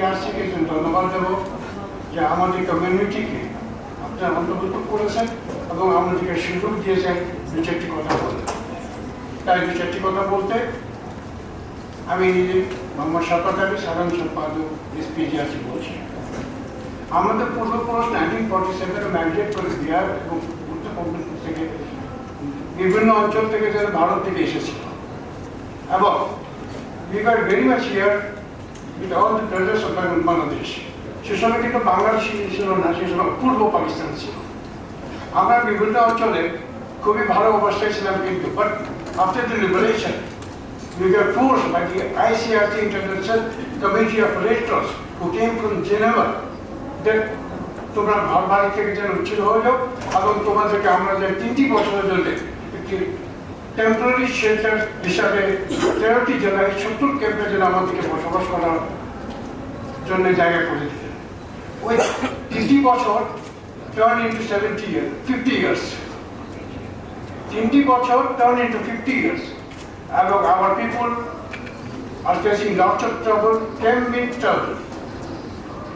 বিআরসিকে ধন্যবাদ দেব যে আমাদের কমিউনিটিকে আপনারা অন্তর্ভুক্ত করেছেন এবং আমাদেরকে সুযোগ দিয়েছেন দু চারটি কথা বলতে। তাই দু চারটি কথা বলতে আমি নিজে মোহাম্মদ শওকত আলী, সাধারণ সম্পাদক বিআরসি বলছি। আমাদের পূর্বপুরুষ 1947 ম্যান্ডেট করে বিহার এবং উত্তরপ্রদেশ থেকে বিভিন্ন অঞ্চল থেকে যারা ভারত থেকে এসেছিল এবং we were very much here with all the brothers of Bangladesh. সে সময় কিন্তু বাংলাদেশ ছিল না, সে সময় পূর্ব পাকিস্তান ছিল। আমরা বিভিন্ন অঞ্চলে খুবই ভালো অবস্থায় ছিলাম, কিন্তু but after the liberation we were forced by the ICCO International Committee of Red Cross who came from Geneva that তোমরা ঘর বাড়ি থেকে যেন উচ্ছেদ হয়ে যাও এবং তোমাদেরকে আমরা যে 3টি বছরের জন্য একটি টেম্পোরারি শেল্টার হিসাবে 13টি জেলায় 70 ক্যাম্পে যেন আমাদেরকে বসবাস করার জন্য জায়গা করে দিতেন। ওই 3টি বছর turn into 50 years. 3টি বছর turn into 50 years. এবং our people are facing lots of trouble, can be trouble.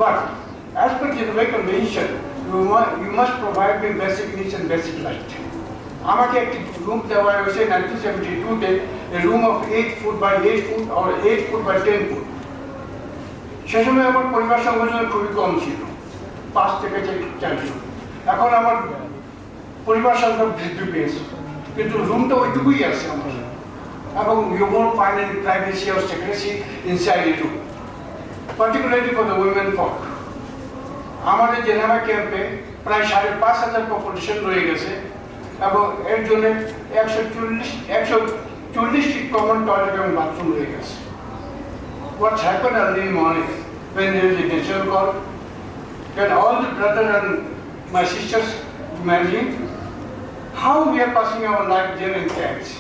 But as per the convention, you must provide me basic needs and basic light. আমাকে একটি রুম দেওয়া হয়েছে 1972-তে, a room of 8 foot by 8 foot or 8 foot by 10 foot. সে সময় আমার পরিবার সংগঠন খুবই কম ছিল, 5 থেকে 4 জন। এখন আমার পরিবার সংখ্যা বৃদ্ধি পেয়েছে, কিন্তু রুমটা ওইটুকুই আছে আমার, এবং you won't find any privacy or secrecy inside the room, particularly for the women folk. আমাদের জেনেভা ক্যাম্পে প্রায় 5,500 পপুলেশন রয়ে গেছে এবং এর জন্য 140টি কমন টয়লেট এবং বাথরুম রয়ে গেছে। What's happened early in the morning when there is a natural call? Can all the brothers and my sisters imagine how we are passing our life there in camps?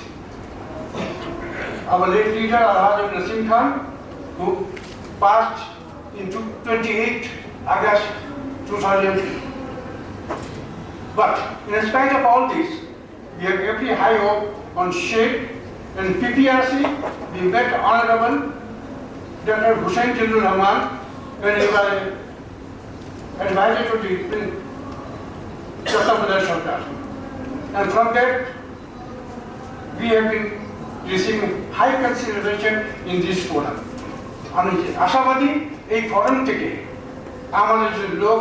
Our late leader, Alhaji Nasim Khan, who passed in 28 August 2000. But in spite of all this, we have every high hope on shape and PPRC. We met Honorable Dr. Khushi Rahman when he was advisor to the Sarkar. And from that, we have been receiving high consideration in this forum. আমি আশাবাদী এই forum থেকে আমাদের যে লোক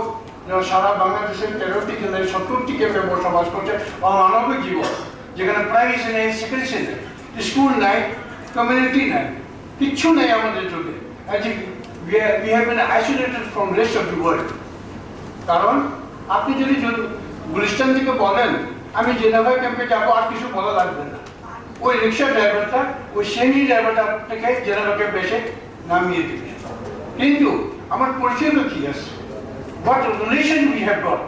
সারা বাংলাদেশের 13টি জেলায় 70টি ক্যাম্পে বসবাস করছে অমানবিক জীবন, যেখানে প্রাইভেসি নেই, সিকিউরিটি নেই, স্কুল নাই, কমিউনিটি নাই, কিচ্ছু নেই আমাদের জন্য। We have been isolated from rest of the world. কারণ আপনি যদি গুলিস্তান থেকে বলেন আমি জেনেভা ক্যাম্পে যাবো, আর কিছু বলা লাগবে না। ওই রিক্সা ড্রাইভারটা, ওই শ্রেণী ড্রাইভারটা আপনাকে জেনেভা ক্যাম্পে এসে নামিয়ে দেবে। কিন্তু আমার পরিচয় তো কি আছে? What relation we have got?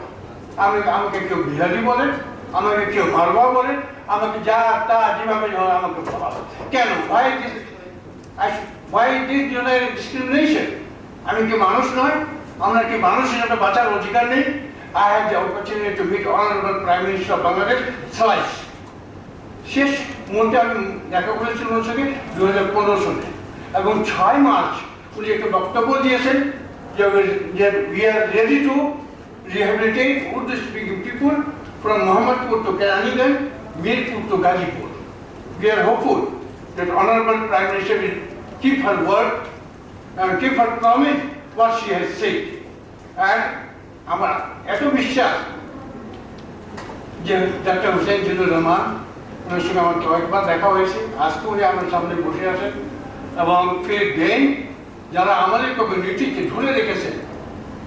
আমাকে কেউ বিহারি বলেন, আমাকে কেউ মারওয়া বলেন, আমাকে যা তা যেভাবে আমাকে বলা হয়। কেন? Why this discrimination? আমি কি মানুষ নয়? আমরা কি মানুষ হিসেবে বাঁচার অধিকার নেই? I had the opportunity to meet Honorable Prime Minister of Bangladesh twice. শেষ মধ্যে আমি দেখা করেছিল ওর সঙ্গে 2015 সালে, এবং 6 মার্চ উনি একটা বক্তব্য দিয়েছেন যে we are ready to rehabilitate Urdu-speaking people from Mohammadpur to Keranganj, Mirpur to Gazipur. We are hopeful that Honorable Prime Minister will keep her word and keep her promise what she has said. And আমার এত বিশ্বাস যে doctor Hussain Zillur Rahman, ওনার সঙ্গে আমার কয়েকবার দেখা হয়েছে, আজকে উনি আমার সামনে বসে আছেন, এবং ফির দেন যারা আমাদের কমিউনিটিকে ধরে রেখেছে,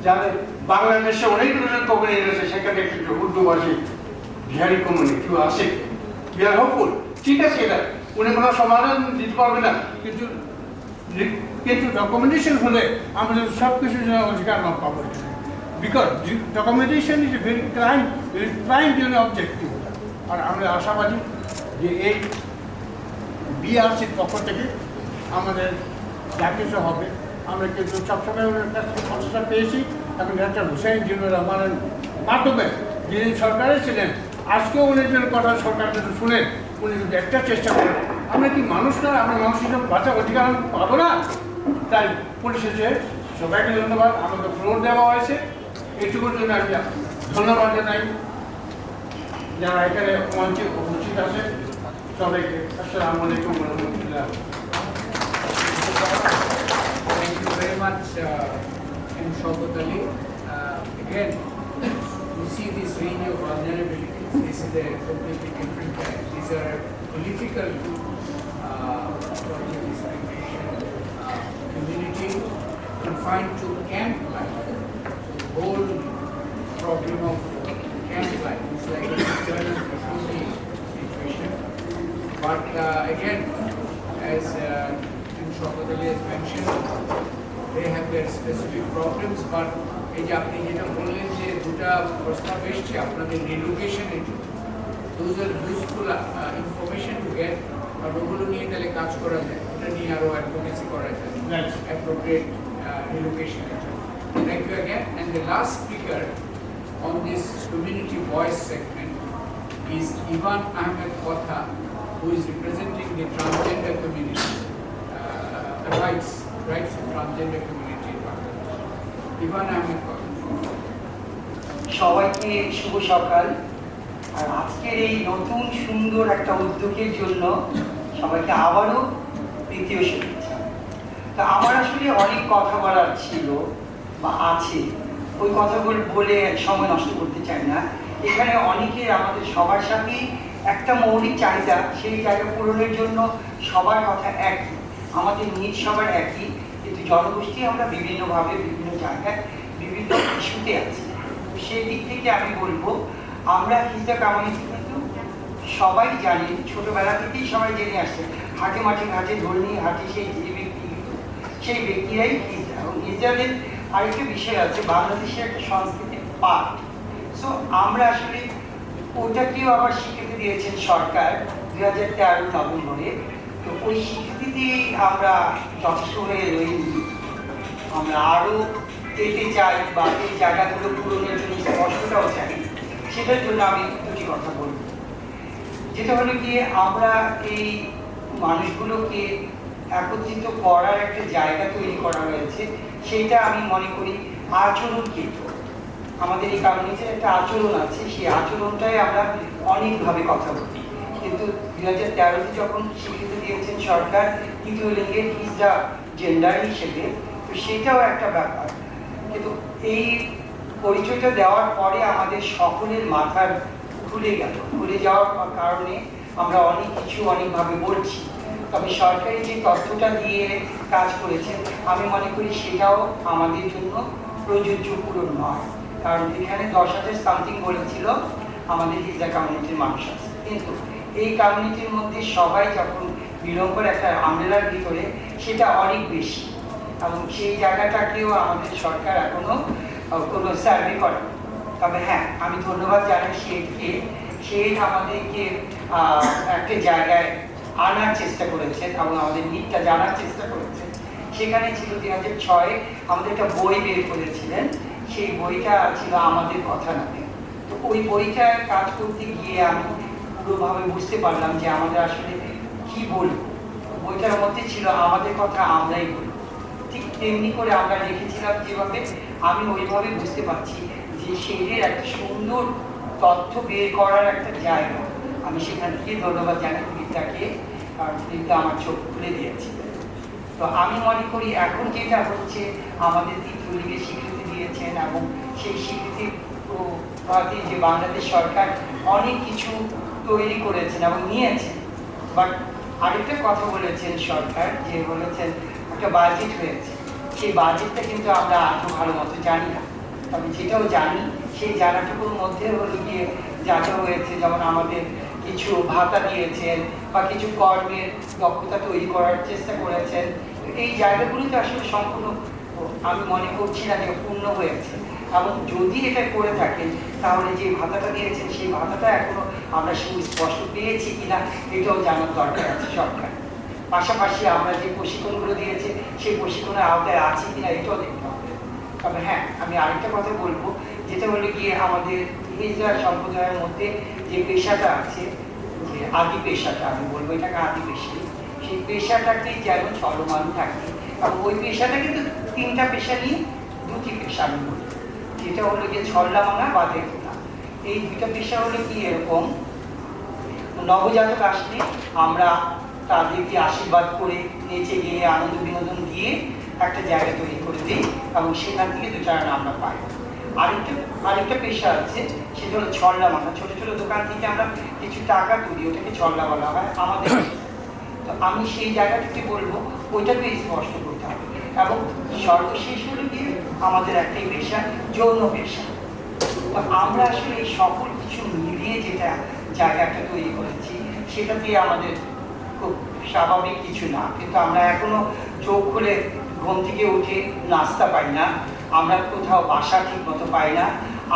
যাদের বাংলাদেশে অনেক ধরনের কমিউনিটি আছে, সেখানে একটি উর্দুভাষী বিহারি কমিউনিটিও আছে। We are hopeful. ঠিক আছে, এটা উনি কোনো সমাধান দিতে পারবে না, কিন্তু ডকুমেন্টেশন হলে আমাদের সব কিছুর জন্য অধিকার না পাবো। Because documentation is a very prime জন্য অবজেক্টিভ। আর আমরা আশাবাদী যে এই বিআরসির পক্ষ থেকে আমাদের যা কিছু হবে, আমরা কিন্তু সবসময় ওনার কাছ থেকে প্রচেষ্টা পেয়েছি। এখন ডাক্তার হুসেন জিল্লুর রহমানের মাধ্যমে যিনি সরকারে ছিলেন, আজকেও উনি যেন কথা সরকার যদি শুনেন, উনি যদি একটা চেষ্টা করেন, আমরা কি মানুষ না, আমরা মানুষ হিসেবে বাঁচার অধিকার পাবো না? তাই পরিশেষে সবাইকে ধন্যবাদ। আমাকে ফ্লোর দেওয়া হয়েছে, এটুকুর জন্য আমি ধন্যবাদ জানাই যারা এখানে মঞ্চে উপস্থিত আছে সবাইকে। আসসালামু আলাইকুম ওয়া রাহমাতুল্লাহ। Thank you very much, M. Shaukat Ali. Again, we see this range of vulnerabilities. This is a completely different kind. These are political discrimination, community confined to camp life. The whole problem of camp life is like a internal refugee situation. But again, as Shaukat Ali has mentioned, they have their specific problems, but এই যে আপনি যেটা বললেন যে দুটা প্রস্তাব এসছে আপনাদের রিলোকেশনের জন্য, those are useful information to get, আর ওগুলো নিয়ে তাহলে কাজ করা যায়, ওটা নিয়ে আরো অ্যাডভোকেসি করা যায় appropriate relocationের জন্য। Thank you again. And the last speaker on this community voice segment is Ivan Ahmed Kotha, who is representing the transgender community. Rights of transgender community in Bangladesh. Ivan Ahmed Kotha. সবাইকে শুভ সকাল। আর আজকের এই নতুন সুন্দর একটা উদ্যোগের জন্য সবাইকে আবারও তৃতীয় শুভেচ্ছা। তা আমার আসলে অনেক কথা বলার ছিল বা আছে, ওই কথাগুলো বলে সময় নষ্ট করতে চাই না। এখানে অনেকের আমাদের সবার সাথেই একটা মৌলিক চাহিদা, সেই জায়গা পূরণের জন্য সবার কথা একই, আমাদের নিজ সবার একই, কিন্তু জনগোষ্ঠী আমরা বিভিন্নভাবে বিভিন্ন জায়গায় বিভিন্ন ইস্যুতে আছি। সেই দিক থেকে আমি বলবো, আমরা হিজড়া কমিউনিটি কিন্তু সবাই জানি, ছোটবেলা থেকেই সবাই জেনে আসছে, হাটে মাঠে ঘাটে ধর্মী হাটে সেই যে ব্যক্তি, সেই ব্যক্তিরাই হিজড়া। এবং হিজড়াদের আরেকটা বিষয় আছে, বাংলাদেশের একটা সংস্কৃতির পার্ট। সো আমরা আসলে ওটাকেও আবার স্বীকৃতি দিয়েছেন সরকার 2013 নভেম্বরে। তো ওই স্বীকৃতিতে আমরা যথেষ্ট হয়ে রইনি, আমরা আরও পেতে চাই বা এই জায়গাগুলো পূরণের জন্য স্পষ্টতাও চাই। সেটার জন্য আমি দুটি কথা বলব। যেটা হলো গিয়ে, আমরা এই মানুষগুলোকে একত্রিত করার একটা জায়গা তৈরি করা হয়েছে, সেইটা আমি মনে করি আচরণ কিন্তু আমাদের এই কমিউনিটির একটা আচরণ আছে, সেই আচরণটাই আমরা অনেকভাবে কথা বলি। কিন্তু 2013-তে যখন স্বীকৃতি দিয়েছেন সরকার তৃতীয় লিঙ্গের হিজড়া জেন্ডার হিসেবে, তো সেটাও একটা ব্যাপার। কিন্তু এই পরিচয়টা দেওয়ার পরে আমাদের সকলের মাথার খুলে যাওয়ার কারণে আমরা অনেক কিছু অনেকভাবে বলছি। তবে সরকারি যে তথ্যটা দিয়ে কাজ করেছেন, আমি মনে করি সেটাও আমাদের জন্য প্রযোজ্য পূরণ নয়। কারণ এখানে 10,000 সামথিং বলেছিল আমাদের হিজড়া কমিউনিটির মানুষ আছে, কিন্তু এই কমিউনিটির মধ্যে সবাই যখন বিলং করে একটা আমরেলার ভিতরে, সেটা অনেক বেশি। এবং সেই জায়গাটাকেও আমাদের সরকার এখনো কোনো সার্ভে করে। তবে হ্যাঁ, আমি ধন্যবাদ জানাই শেঠকে, শেঠ আমাদেরকে একটা জায়গায় আনার চেষ্টা করেছেন এবং আমাদের নিটটা জানার চেষ্টা করেছেন। সেখানে ছিল 2006 আমাদের একটা বই বের করেছিলেন, সেই বইটা ছিল আমাদের কথা নামে। তো ওই বইটা কাজ করতে গিয়ে আমি পুরোভাবে বুঝতে পারলাম যে আমাদের আসলে কি বলবো। বইটার মধ্যে ছিল আমাদের কথা আমরাই বলবো, ঠিক তেমনি করে আমরা লিখেছিলাম যেভাবে, আমি ওইভাবে বুঝতে পারছি যে সেইদের একটা সুন্দর তথ্য বের করার একটা জায়গা। আমি সেখান থেকে ধন্যবাদ জানাই বিদ্যাকে, কারণ বিদ্যা আমার চোখ খুলে দিয়েছে। তো আমি মনে করি এখন যেটা হচ্ছে, আমাদের তৃতীয় লিগের স্বীকৃতি দিয়েছেন এবং সেই স্বীকৃতি যে বাংলাদেশ সরকার অনেক কিছু তৈরি করেছেন এবং নিয়েছেন। বাট আরেকটা কথা বলেছেন সরকার, যে বলেছেন একটা বাজেট হয়েছে, সেই বাজেটটা কিন্তু আমরা আজও ভালো মতো জানি না। তবে যেটাও জানি, সেই জানাটুকুর মধ্যে হলো গিয়ে যা যা হয়েছে, যেমন আমাদের কিছু ভাতা দিয়েছেন বা কিছু কর্মের দক্ষতা তৈরি করার চেষ্টা করেছেন। এই জায়গাগুলিতে আসলে সম্পূর্ণ আমি মনে করছি না যে পূর্ণ হয়েছে। এবং যদি এটা করে থাকেন, তাহলে যে ভাতাটা দিয়েছেন সেই ভাতাটা এখনো আমরা সুস্পষ্ট পেয়েছি কিনা এটাও জানার দরকার আছে সরকার। পাশাপাশি আমরা যে প্রশিক্ষণগুলো দিয়েছে সেই প্রশিক্ষণের আওতায় আছে কিনা এটাও দেখতে হবে। তবে হ্যাঁ, আমি আরেকটা কথা বলবো, যেটা হলো গিয়ে আমাদের হিজড়া সম্প্রদায়ের মধ্যে যে পেশাটা আছে, যে আদি পেশাটা, আমি বলবো এটাকে আদি পেশা, সেই পেশাটাকে যেন চলমান থাকে আর ওই পেশাটা কিন্তু তিনটা পেশা নিয়ে দুটি পেশা আমি বলি, যেটা হলো গিয়ে ছল্লা ভাঙা বা দেখনা। এই দুইটা পেশা হলো কি এরকম, নবজাতক আসলে আমরা তাদেরকে আশীর্বাদ করে নেচে গিয়ে আনন্দ বিনোদন দিয়ে একটা জায়গা তৈরি করে দিই এবং সেখান থেকে দু চার আমরা পাই। আরেকটা পেশা আছে, সেটা হলো ছল্লা মাখা। ছোট ছোট দোকান থেকে আমরা কিছু টাকা তুলি, ওটাকে ছল্লা বলা হয় আমাদের। তো আমি সেই জায়গাটাকে বলবো ওইটাকে স্পষ্ট করতে হবে। এবং সর্বশেষ হলো গিয়ে আমাদের একটাই পেশা, যৌন পেশা। তো আমরা আসলে এই সকল কিছু মিলিয়ে যেটা জায়গাটা তৈরি করেছি, সেটা দিয়ে আমাদের খুব স্বাভাবিক কিছু না, কিন্তু আমরা এখনো চোখ খুলে ঘুম থেকে উঠে নাস্তা পাই না, আমরা কোথাও বাসা ঠিক মতো পাই না,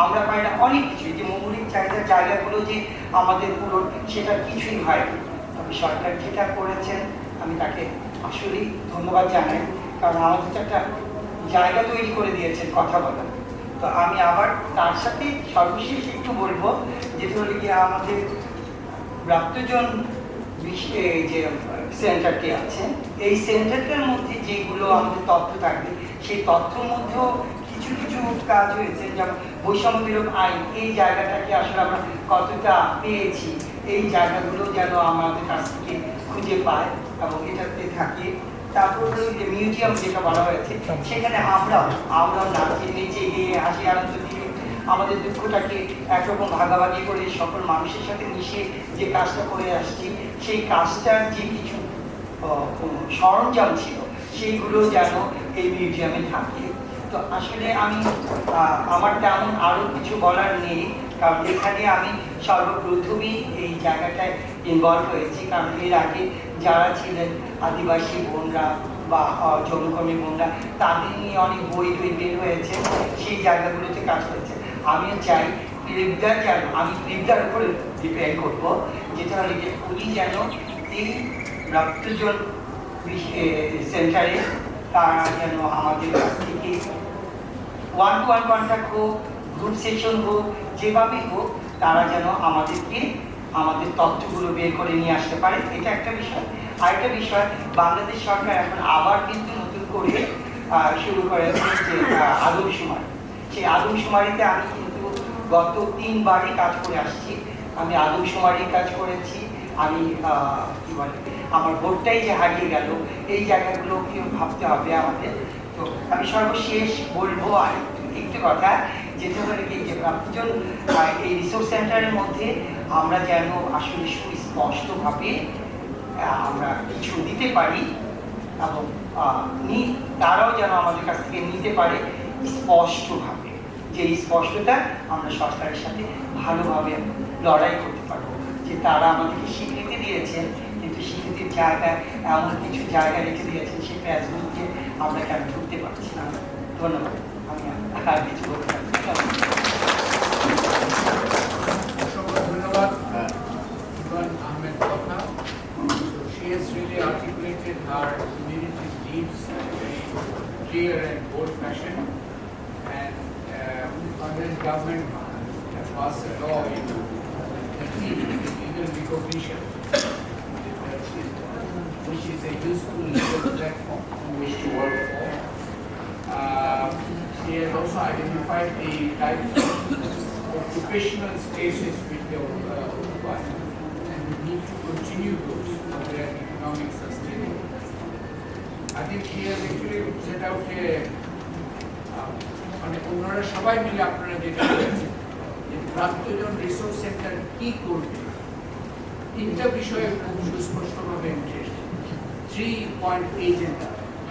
আমরা পাই না অনেক কিছু। যে মৌলিক জায়গাগুলো যে আমাদের পুরো, সেটা কিছুই হয়নি। তবে সরকার যেটা করেছেন আমি তাকে আসলেই ধন্যবাদ জানাই, কারণ আমাদের একটা জায়গা তৈরি করে দিয়েছেন কথা বলার। তো আমি আবার তার সাথে সর্বশেষ একটু বলবো, যেটা হলো গিয়ে আমাদের ব্রাত্যজন যে সেন্টারটি আছে, এই সেন্টারটার মধ্যে যেগুলো আমাদের তথ্য থাকবে, সেই তথ্যর মধ্যেও কিছু কিছু কাজ হয়েছে, যেমন বৈষম্য বিরোধ আইন, এই জায়গাটাকে আসলে আমরা কতটা পেয়েছি, এই জায়গাগুলো যেন আমাদের কাছ থেকে খুঁজে পায় এবং এটাতে থাকে। তারপর যে মিউজিয়াম যেটা বলা হয়েছে, সেখানে আমরাও নাচে নেচে গিয়ে হাসি আনন্দ দিয়ে আমাদের দুঃখটাকে একরকম ভাগাভাগি করে সকল মানুষের সাথে মিশে যে কাজটা করে আসছি, সেই কাজটার যে কিছু সরঞ্জাম ছিল সেইগুলো যেন এই মিউজিয়ামে থাকে। তো আসলে আমি আমার তেমন আরও কিছু বলার নেই, কারণ এখানে আমি সর্বপ্রথমেই এই জায়গাটায় ইনভলভ হয়েছি, কারণ এর আগে যারা ছিলেন আদিবাসী বোনরা বা যৌনকর্মী বোনরা, তাদের নিয়ে অনেক বই বের হয়েছে, সেই জায়গাগুলোতে কাজ করেছে। আমিও চাই আমি ক্লিপটার উপরে ডিপেন্ড করবো, যেটা হলে যে উনি যেন এই ব্রাত্যজন সেন্টারে তারা যেন আমাদের কাছ থেকে ওয়ান টু ওয়ান কন্ট্যাক্ট হোক, গ্রুপ সেশন হোক, যেভাবেই হোক, তারা যেন আমাদেরকে আমাদের তথ্যগুলো বের করে নিয়ে আসতে পারে। এটা একটা বিষয়। আরেকটা বিষয়, বাংলাদেশ সরকার এখন আবার কিন্তু নতুন করে শুরু করেছে যে আদমশুমারি। সেই আদমশুমারিতে আমি কিন্তু গত 3 বারই কাজ করে আসছি। আমি আদমশুমারির কাজ করেছি, আমি কি বলে আমার ভোটটাই যে হারিয়ে গেল, এই জায়গাগুলোকেও ভাবতে হবে আমাদের। তো আমি সর্বশেষ বলবো আর একটু কথা, যেটা হলো কি যে ব্রাত্যজন এই রিসোর্স সেন্টারের মধ্যে আমরা যেন আসলে সুস্পষ্টভাবে আমরা কিছু দিতে পারি এবং তারাও যেন আমাদের কাছ থেকে নিতে পারে স্পষ্টভাবে, যে এই স্পষ্টতা আমরা সরকারের সাথে ভালোভাবে লড়াই করতে পারবো। যে তারা আমাদেরকে স্বীকৃতি দিয়েছেন, কিন্তু স্বীকৃতির জায়গায় এমন কিছু জায়গা রেখে দিয়েছেন, সেই প্যাচগুলোকে আমরা কেন ঢুকতে পারছি না। ধন্যবাদ। আমি আর কিছু বলতে পারছি। ধন্যবাদ Ahmed Dhaka. So she has really articulated her community's needs in a very clear and bold fashion. And Bangladesh government has passed a law in legal recognition, which is a useful legal platform on which to work for. She has also identified the types of occupational spaces which they occupy, and we need to continue those for their economic sustainability. I think she has actually set out a ওনারা সবাই মিলে আপনারা যেটা বলেছেন যে ব্রাত্যজন resource centre কি করবে, 3টা বিষয়ে খুব সুস্পষ্টভাবে উঠে এসেছে। 3-point agenda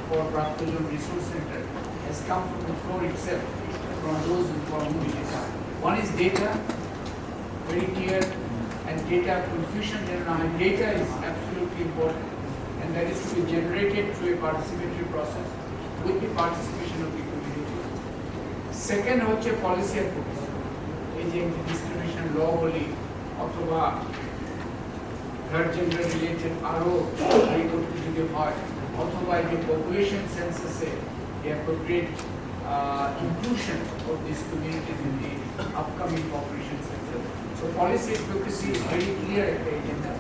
for Brattyajan Resource Centre has come from the floor itself, from those for whom it is. One is data, very clear, and data confusion. Data is absolutely important, and that is to be generated through a participatory process with the participation of the community. Second, হচ্ছে policy advocacy. এই যে discrimination law বলি অথবা third gender related আরো করতে যদি হয়, অথবা এই যে population census A the appropriate inclusion of these communities in the upcoming population census. So policy advocacy is very clear at the agenda.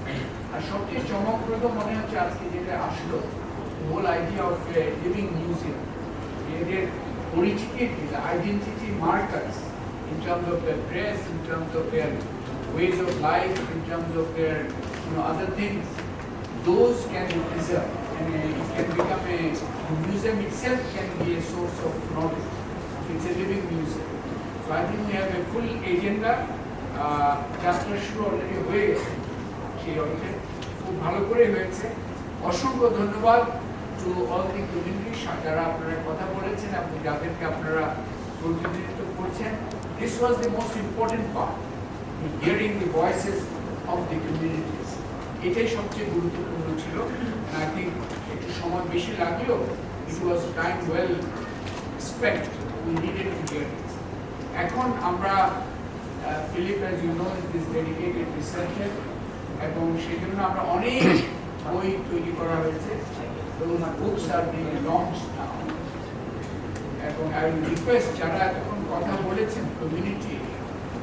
আর সবচেয়ে চমকপ্রদ মনে হচ্ছে আজকে যেটা আসলো whole idea of living museum. Their origin, the identity markers in terms of their dress, in terms of their ways of life, in terms of their other things, those can be preserved, and it can become the museum itself can be a source of knowledge. It's a living museum. So I think we have a full agenda. যাত্রা শুরু already হয়ে গেছে, সেই অর্থে খুব ভালো করে হয়েছে। অসংখ্য ধন্যবাদ টু অল দি কমিউনিটি যারা আপনারা কথা বলেছেন এবং যাদেরকে আপনারা প্রতিনিধিত্ব করছেন। This was the most important part, hearing the voices of the communities. এটাই সবচেয়ে গুরুত্বপূর্ণ ছিল। আই থিঙ্ক একটু সময় বেশি লাগলেও it was time well spent, we needed to hear this. এখন আমরা Philip, as you know, is this dedicated researcher, এবং সেজন্য আমরা অনেক বই তৈরি করা হয়েছে। Those books are being launched now. এবং I will request যারা এখন কথা বলেছেন কমিউনিটি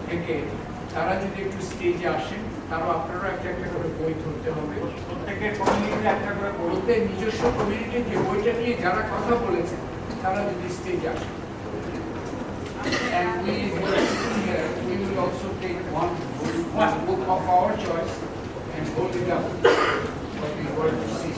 থেকে, তারা যদি একটু স্টেজে আসেন, তারা আপনারা একটা একটা করে বই ধরতে হবে। প্রত্যেকের কমিউনিটির একটা করে বইতে নিজস্ব কমিউনিটি যে বইটা নিয়ে যারা কথা বলেছেন তারা যদি স্টেজে আসেন। And we will also take one book of our choice and hold it up for the world to see.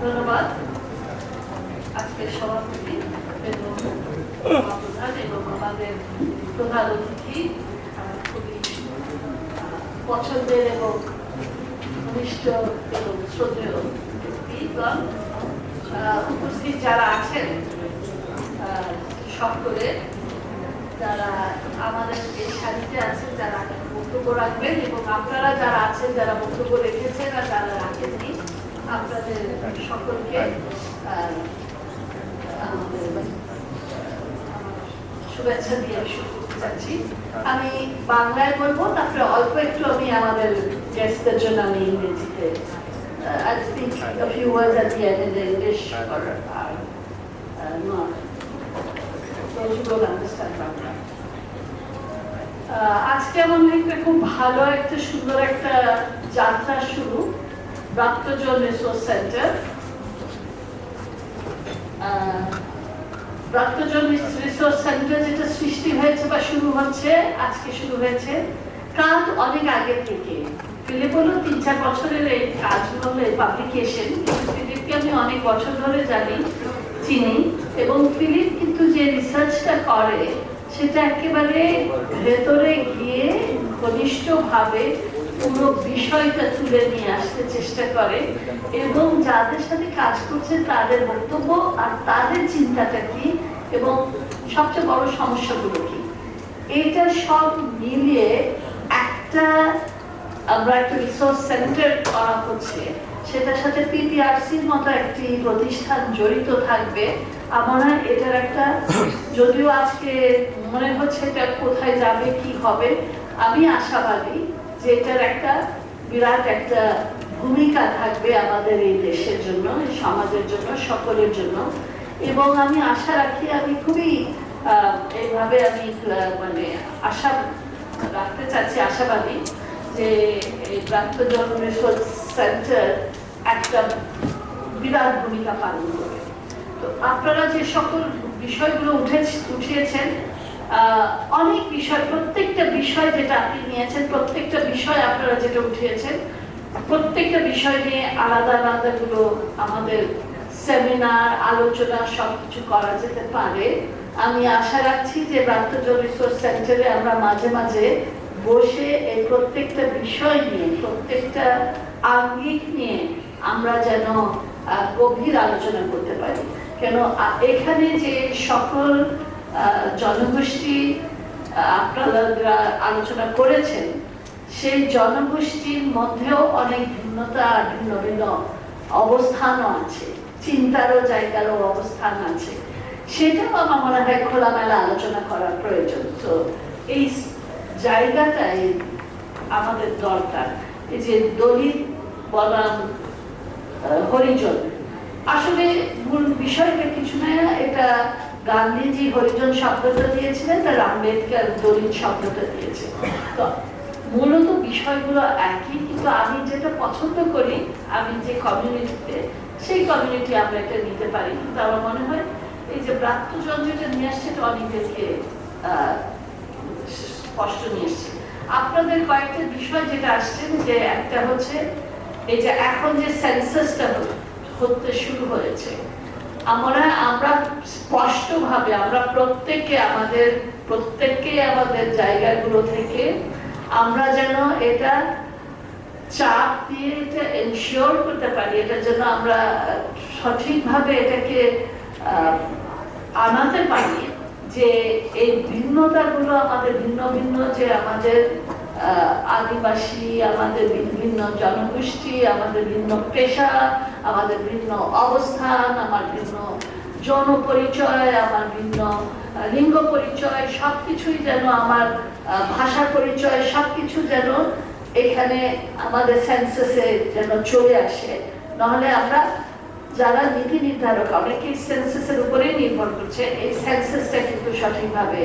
ধন্যবাদ আজকের সভাপতি এবং প্রধান এবং আমাদের প্রধান অতিথি, খুবই পছন্দের এবং ঘনিষ্ঠ এবং শ্রদ্ধেয় ব্যক্তিগণ, উপস্থিত যারা আছেন সকলে, যারা আমাদের এই সারিতে আছেন, যারা বক্তব্য রাখবেন, এবং আপনারা যারা আছেন, যারা বক্তব্য রেখেছেন আর যারা রাখেননি, আপনাদের সকলকে শুভেচ্ছা দিয়ে শুরু করতে চাচ্ছি। আমি বাংলায় বলবো, তারপরে অল্প একটু আমি আমাদের গেস্টদের জন্য আমি ইংরেজিতে I'll speak a few words at the end in English or not. Those who don't understand Bangla. আজকে আমার একটা খুব ভালো একটা সুন্দর একটা যাত্রা শুরু, Brattyajan Resource Centre। Brattyajan Resource Centre যেটা সৃষ্টি হয়েছে বা শুরু হচ্ছে, আজকে শুরু হয়েছে, কাজ অনেক আগে থেকে। ফিলিপ হলো 3-4 বছরের এই কাজগুলো হলো পাবলিকেশন। ফিলিপকে আমি অনেক বছর ধরে জানি, চিনি, এবং ফিলিপ কিন্তু যে রিসার্চটা করে সেটা একেবারে ভেতরে গিয়ে ঘনিষ্ঠভাবে পুরো বিষয়টা তুলে নিয়ে আসতে চেষ্টা করে, এবং যাদের সাথে কাজ করছে তাদের বক্তব্য আর তাদের চিন্তাটা কি এবং সবচেয়ে বড় সমস্যাগুলো কি, এটা সব মিলিয়ে একটা আমরা একটা রিসোর্স সেন্টার করা হচ্ছে। সেটার সাথে পিপিআরসির মতো একটি প্রতিষ্ঠান জড়িত থাকবে। আমার এটার একটা, যদিও আজকে মনে হচ্ছে এটা কোথায় যাবে কি হবে, আমি আশাবাদী যে এটার একটা বিরাট একটা ভূমিকা থাকবে আমাদের এই দেশের জন্য, সমাজের জন্য, সকলের জন্য। এবং আমি আশা রাখি, আমি খুবই এইভাবে আমি মানে আশা রাখতে চাচ্ছি, আশাবাদী যে এই Brattyajan Resource Centre একটা বিরাট ভূমিকা পালন করবে। তো আপনারা যে সকল বিষয়গুলো উঠিয়েছেন, অনেক বিষয়, প্রত্যেকটা বিষয় যেটা আপনি নিয়েছেন, প্রত্যেকটা বিষয় আপনারা যেটা উঠিয়েছেন, প্রত্যেকটা বিষয় নিয়ে আলাদা আলাদা গুলো আমাদের সেমিনার, আলোচনা সবকিছু করা যেতে পারে। আমি আশা রাখছি যে Brattyajan Resource Centre আমরা মাঝে মাঝে বসে এই প্রত্যেকটা বিষয় নিয়ে, প্রত্যেকটা আঙ্গিক নিয়ে আমরা যেন গভীর আলোচনা করতে পারি। কেন এখানে যে সকল জনগোষ্ঠী আপনারা আলোচনা করেছেন, সেই জনগোষ্ঠীর মধ্যেও অনেক ভিন্নতা, ভিন্ন ভিন্ন অবস্থানও আছে, চিন্তারও জায়গারও অবস্থান আছে। সেটাও আমার মনে হয় খোলামেলা আলোচনা করার প্রয়োজন। তো এই জায়গাটাই আমাদের দরকার। এই যে দলিত বনাম হরিজন, আসলে মূল বিষয়টা কিছু না, এটা গান্ধীজি হরিজন শব্দটা দিয়েছিলেন, তার আম্বেদকর দলিত শব্দটা দিয়েছে। তো মূলত বিষয়গুলো একই, কিন্তু আমি যেটা পছন্দ করি, আমি যে কমিউনিটিতে, সেই কমিউনিটি আমরা এটা নিতে পারি। কিন্তু আমার মনে হয় এই যে ব্রাত্যজন যেটা নিয়ে আসছে, এটা অনেকদেরকে স্পষ্ট নিয়ে এসছে। আপনাদের কয়েকটা বিষয় যেটা আসছে, যে একটা হচ্ছে এই যে এখন যে সেন্সাসটা হতে শুরু হয়েছে, আমরা স্পষ্টভাবে আমরা প্রত্যেককে আমাদের জায়গাগুলো থেকে আমরা যেন এটা চাপ দিয়ে এটা এনশিওর করতে পারি, এটা যেন আমরা সঠিকভাবে এটাকে আনাতে পারি যে এই ভিন্নতাগুলো আমাদের ভিন্ন ভিন্ন, যে আমাদের আদিবাসী, আমাদের ভিন্ন জনগোষ্ঠী, আমাদের ভিন্ন পেশা, আমাদের ভিন্ন অবস্থান, আমার ভিন্ন যৌন পরিচয়, আমার ভিন্ন লিঙ্গ পরিচয়, সবকিছুই যেন, আমার ভাষা পরিচয়, সবকিছু যেন এখানে আমাদের সেন্সাসে যেন চলে আসে। নাহলে আমরা যারা নীতি নির্ধারক, অনেকেই সেন্সাসের উপরেই নির্ভর করছে, এই সেন্সাসটা কিন্তু সঠিকভাবে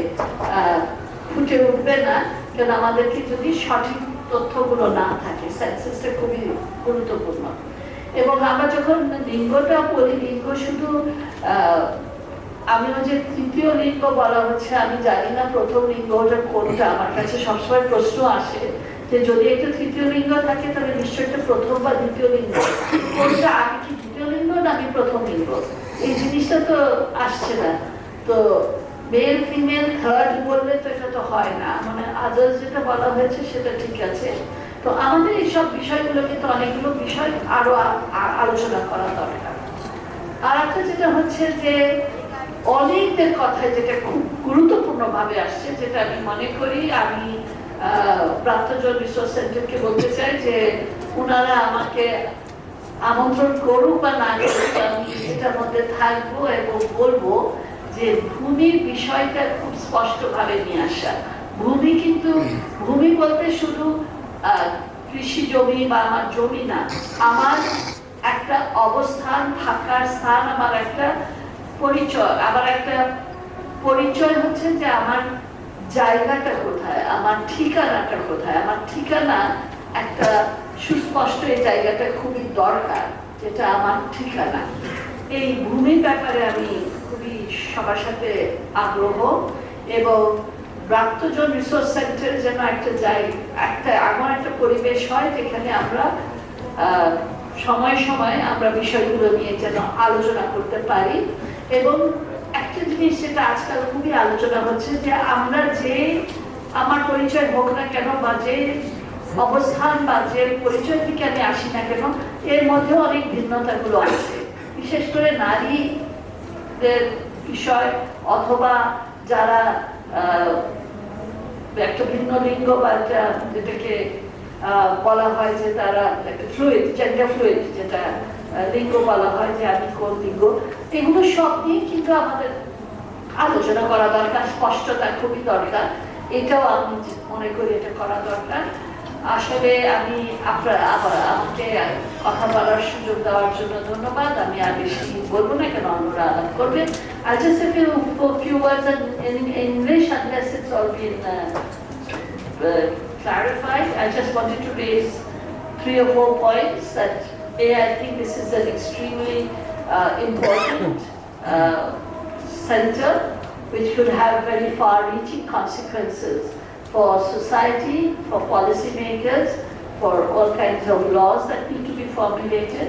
ফুটে উঠবে না, কারণ আমাদেরকে যদি সঠিক তথ্যগুলো না থাকে, সেন্সাসটা খুবই গুরুত্বপূর্ণ। এবং আমরা যখন লিঙ্গটা বলি, লিঙ্গ শুধু আমিও যে তৃতীয় লিঙ্গ বলা হচ্ছে, আমি জানি না প্রথম লিঙ্গটা কোনটা। আমার কাছে সবসময় প্রশ্ন আসে যে যদি একটা তৃতীয় লিঙ্গ থাকে, তাহলে নিশ্চয়ই একটা প্রথম বা দ্বিতীয় লিঙ্গ, কোনটা আগে, কি দ্বিতীয় লিঙ্গ না আমি প্রথম লিঙ্গ, এই জিনিসটা তো আসছে না। তো মেল ফিমেল থার্ড বললে তো এটা তো হয় না, মানে আদার্স যেটা বলা হয়েছে সেটা ঠিক আছে। তো আমাদের এইসব বিষয়গুলো কিন্তু অনেকগুলো বিষয় আরো আলোচনা করা দরকার। আর একটা যেটা হচ্ছে যে অনেকদের কথায় যেটা খুব গুরুত্বপূর্ণ ভাবে আসছে, যেটা আমি মনে করি, আমি ব্রাত্যজন রিসোর্স সেন্টারকে বলতে চাই যে ওনারা আমাকে আমন্ত্রণ করুক বা না করুক, আমি এটার মধ্যে থাকবো এবং বলবো যে ভূমির বিষয়টা খুব স্পষ্টভাবে নিয়ে আসা। ভূমি কিন্তু, ভূমি বলতে শুধু কৃষি জমি বা আমার জমি না, আমার একটা অবস্থান, থাকার স্থান, আমার একটা পরিচয়। আবার একটা পরিচয় হচ্ছে যে আমার জায়গাটা কোথায়, আমার ঠিকানাটা কোথায়। আমার ঠিকানা একটা সুস্পষ্ট, এই জায়গাটা খুবই দরকার, যেটা আমার ঠিকানা। এই ভূমির ব্যাপারে আমি খুবই সবার সাথে আগ্রহ, এবং ব্রাত্যজন রিসোর্স সেন্টার যেন একটা এমন একটা পরিবেশ হয় যেখানে আমরা সময় সময় আমরা বিষয়গুলো নিয়ে যেন আলোচনা করতে পারি। এবং একটা জিনিস যেটা আজকাল খুবই আলোচনা হচ্ছে, যে আমরা যে আমার পরিচয় হোক না কেন, বা যে অবস্থান বা যে পরিচয় থেকে আমি আসি না কেন, এর মধ্যে অনেক ভিন্নতাগুলো আছে, বিশেষ করে নারীদের বিষয়, অথবা যারা একটা ভিন্ন লিঙ্গ, বা যেটাকে বলা হয় যে তারা একটা ফ্লুইড, জেন্ডার ফ্লুইড, যেটা লিঙ্গ বলা হয়, যে আমি কোন লিঙ্গ, এগুলো সব নিয়ে কিন্তু আমাদের আলোচনা করা দরকার। স্পষ্টতা খুবই দরকার, এটাও আমি মনে করি এটা করা দরকার। আসলে আমি আমাকে কথা বলার সুযোগ দেওয়ার জন্য ধন্যবাদ। আমি আর বেশি বলবো না, কেন অন্যরা আলাপ করবে। I just say a few words in English, unless it's all been clarified. I just wanted to raise 3 or 4 points that I think this is an extremely important center, which could have very far-reaching consequences for society, for policymakers, for all kinds of laws that need to be formulated.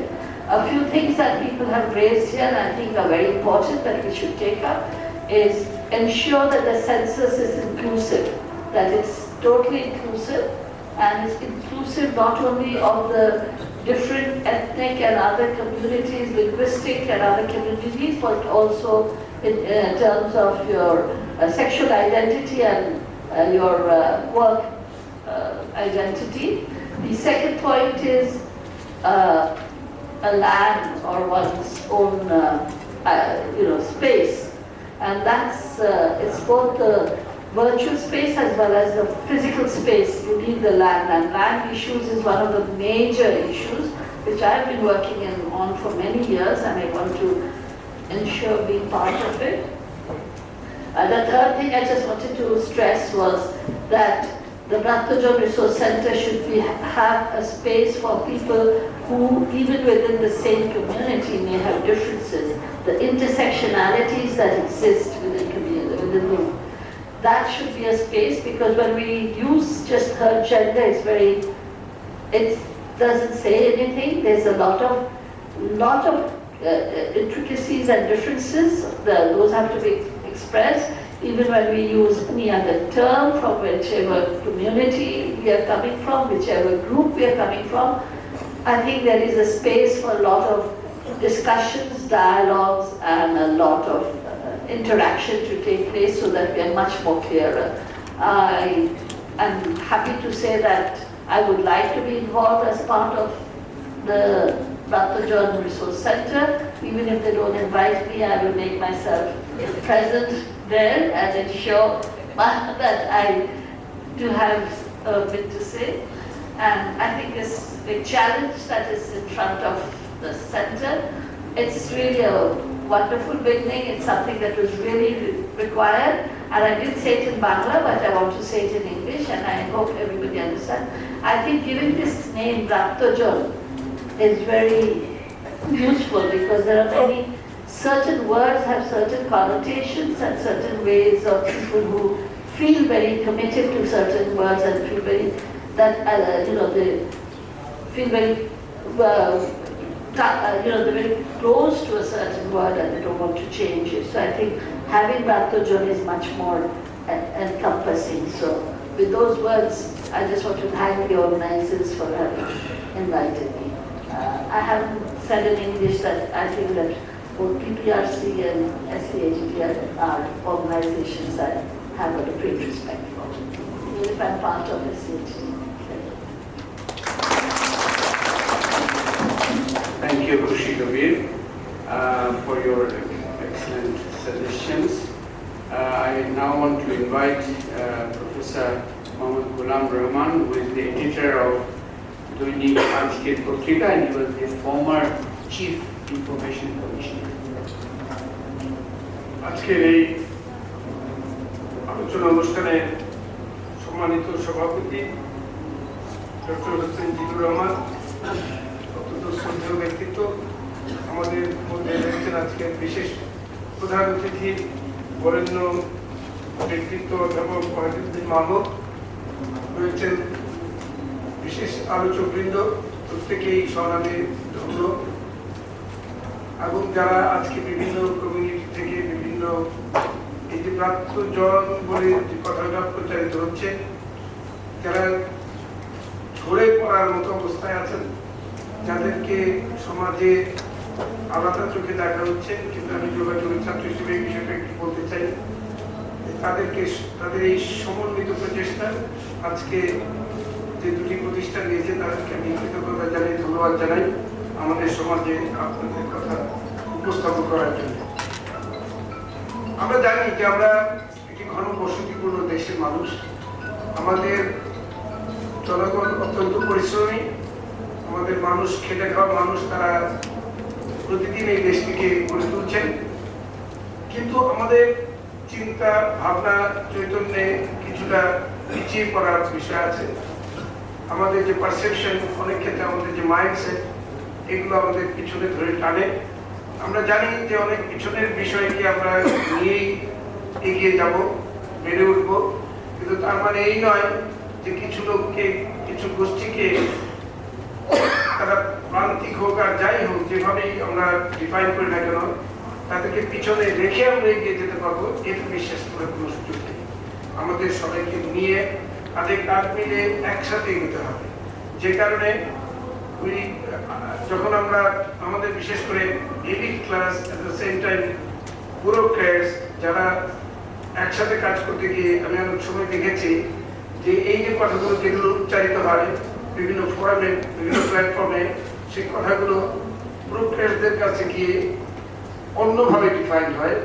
A few things that people have raised here, and I think are very important that we should take up, is ensure that the census is inclusive, that it's totally inclusive, and it's inclusive not only of the different ethnic and other communities, linguistic and other communities, but also in terms of your sexual identity and your work identity. The second point is a land or one's own space, and that's it's both the virtual space as well as the physical space. You need the land, and land issues is one of the major issues which I've been working on for many years, and I want to ensure being part of it. The third thing I just wanted to stress was that the Brattyajan Resource Centre should have a space for people who, even within the same community, may have differences. The intersectionalities that exist within the group. That should be a space, because when we use just her gender, it doesn't say anything. There's a lot of intricacies and differences. Those have to be expressed. Even when we use any other term from whichever community we are coming from, whichever group we are coming from, I think there is a space for a lot of discussions, dialogues, and a lot of interaction to take place so that we are much more clearer. I am happy to say that I would like to be involved as part of the Brattyajan Resource Centre. Even if they don't invite me, I will make myself present there and ensure that I do have a bit to say. And I think this big challenge that is in front of the centre, it's really a wonderful beginning. It's something that was really required. And I did say it in Bangla, but I want to say it in English, and I hope everybody understands. I think giving this name Brattyajan is very useful, because there are many, certain words have certain connotations and certain ways of people who feel very committed to certain words and feel very, they feel very, they're very close to a certain word and they don't want to change it. So I think having Brattyajan is much more encompassing. So with those words, I just want to thank the organizers for having invited me. I haven't said in English that I think that both BRC and SCAGT are organizations I have a great respect for, even if I'm part of SCAGT. Thank you, Khushi Kabir, for your excellent suggestions. I now want to invite Professor Golam Rahman, who is the editor of Ajker Kagoj, and he was the former Chief Information Commissioner. আজকের এই আলোচনা অনুষ্ঠানে সম্মানিত সভাপতি doctor Hossain Zillur Rahman, অত্যন্ত শ্রদ্ধেয় ব্যক্তিত্ব, আমাদের মধ্যে রয়েছেন আজকের বিশেষ প্রধান অতিথি বরেণ্য ব্যক্তিত্ব অধ্যাপক ওয়াহিদুদ্দিন মাহমুদ, রয়েছেন বিশেষ আলোচকবৃন্দ, প্রত্যেকেই স্বনামে ধন্য, এবং যারা আজকে বিভিন্ন কমিউনিটি থেকে বিভিন্ন এই যে প্রাত্যজন বলে যে কথাটা প্রচারিত হচ্ছে, যারা ঝরে পড়ার মতো অবস্থায় আছেন, যাদেরকে সমাজে আলাদা চোখে দেখা হচ্ছে, কিন্তু আমি যোগাযোগের ছাত্র হিসেবে এই বিষয়টা একটু বলতে চাই। তাদের এই সমন্বিত প্রচেষ্টা আজকে যে দুটি প্রতিষ্ঠান নিয়েছে তাদেরকে আমি কৃতজ্ঞতা জানাই, ধন্যবাদ জানাই আমাদের সমাজে আপনাদের কথা উপস্থাপন করার জন্য। আমরা জানি যে আমরা একটি ঘনবসতিপূর্ণ দেশের মানুষ, আমাদের জনগণ অত্যন্ত পরিশ্রমী, আমাদের মানুষ খেটে খাওয়া মানুষ, তারা প্রতিদিন এই দেশটিকে গড়ে তুলছেন, কিন্তু আমাদের চিন্তা ভাবনা চৈতন্যে কিছুটা পিছিয়ে পড়ার বিষয় আছে। আমাদের যে পারসেপশন, অনেক ক্ষেত্রে আমাদের যে মাইন্ডসেট, এগুলো আমাদের পিছনে ধরে টানে। আমরা জানি যে অনেক পিছনের বিষয়কে আমরা নিয়েই এগিয়ে যাব, বেড়ে উঠব, কিন্তু তার মানে এই নয় যে কিছু লোককে, কিছু গোষ্ঠীকে, তারা প্রান্তিক হোক আর যাই হোক, যেভাবেই আমরা ডিফাইন করি না কেন, তাদেরকে পিছনে রেখে আমরা এগিয়ে যেতে পারবো, এটা বিশ্বাস করার কোনো সুযোগ নেই। আমাদের সবাইকে নিয়ে তাদের কাজ মিলে একসাথে এগোতে হবে। যে কারণে যখন আমরা আমাদের বিশেষ করে elite class, at the same time bureaucrats, যারা একসাথে কাজ করতে গিয়ে আমি অনেক সময় দেখেছি যে এই যে কথাগুলো যেগুলো উচ্চারিত হয় বিভিন্ন ফোরামে, বিভিন্ন প্ল্যাটফর্মে, সেই কথাগুলো ব্যুরোক্র্যাটসদের কাছে গিয়ে অন্যভাবে ডিফাইন হয়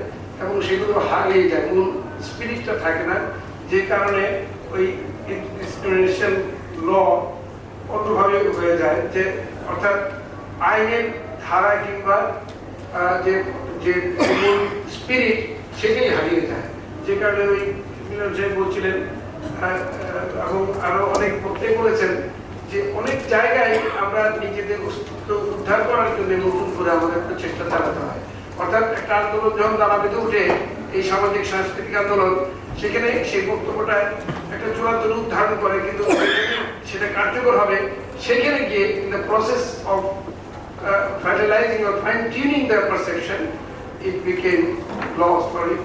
এবং সেগুলো হারিয়ে যায়, মূল স্পিরিটটা থাকে না, যে কারণে ওই ডিসক্রিমিনেশন ল অন্যভাবে হয়ে যায়। যে অর্থাৎ আইনের ধারা কিংবা যে যে স্পিরিট সেটাই হারিয়ে যায়, যে কারণে ওই যে বলছিলেন এবং আরো অনেক বক্তাই বলেছেন যে অনেক জায়গায় আমরা নিজেদের অস্তিত্ব উদ্ধার করার জন্য নতুন করে আমাদের প্রচেষ্টা চালাতে হয়। অর্থাৎ একটা আন্দোলন যখন দানা বেঁধে উঠে, এই সামাজিক সাংস্কৃতিক আন্দোলন, সেখানে সেই বক্তব্যটা একটা চূড়ান্ত রূপ ধারণ করে, কিন্তু সেটা কার্যকর হবে সেখানে গিয়ে in the process of finalising or fine tuning the perception it became lost or it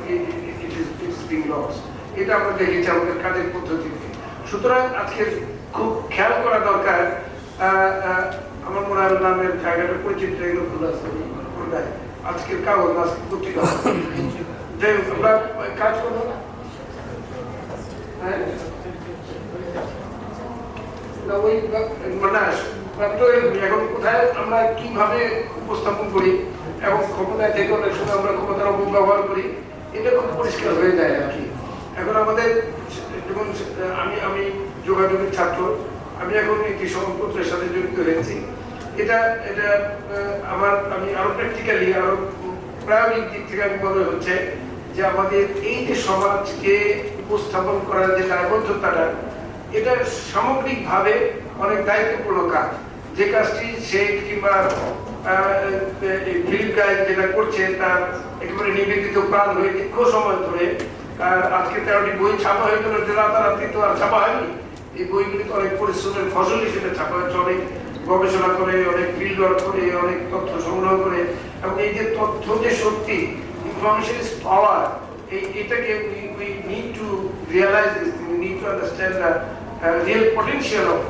is being lost. এটা আমরা দেখেছি আমাদের কাজের পদ্ধতিতে। সুতরাং আজকে খুব খেয়াল করা দরকার, আমার মনে হয় নামের জায়গাটা পরিচিত এগুলো ভুল আছে, আজকের কাগজ আজকে পত্রিকা যে আমরা কাজ করবো না, হ্যাঁ ওই মানে এখন কোথায় আমরা কিভাবে উপস্থাপন করি এবং ক্ষমতায় থেকে অনেক সময় আমরা ক্ষমতার অপব্যবহার করি, এটা খুব পরিষ্কার হয়ে যায় আর কি। এখন আমাদের যেমন আমি যোগাযোগের ছাত্র, আমি এখন একটি সংবাদপত্রের সাথে জড়িত হয়েছি। এটা আমি আরো প্র্যাকটিক্যালি আরো প্রায়োগিক দিক থেকে আমি মনে হচ্ছে যে আমাদের এই যে সমাজকে উপস্থাপন করার যে দায়বদ্ধতাটা, এটা সামগ্রিকভাবে অনেক দায়িত্বপূর্ণ কাজ। যে কাজটি সে কিংবা ফিল্ম গাইড যেটা করছে তার একেবারে নিবেদিত প্রাণ হয়ে দীর্ঘ সময় ধরে, আর আজকে 13টি বই ছাপা হয়ে গেল, রাতারাতি তো আর ছাপা হয়নি। এই বইগুলি তো অনেক পরিশ্রমের ফসল হিসেবে ছাপা হয়েছে, অনেক গবেষণা করে, অনেক ফিল্ড ওয়ার্ক করে, অনেক তথ্য সংগ্রহ করে, এবং এই যে তথ্য যে শক্তি, ইনফরমেশন ইজ পাওয়ার, এটাকে we need to realize this, we need to understand the real potential of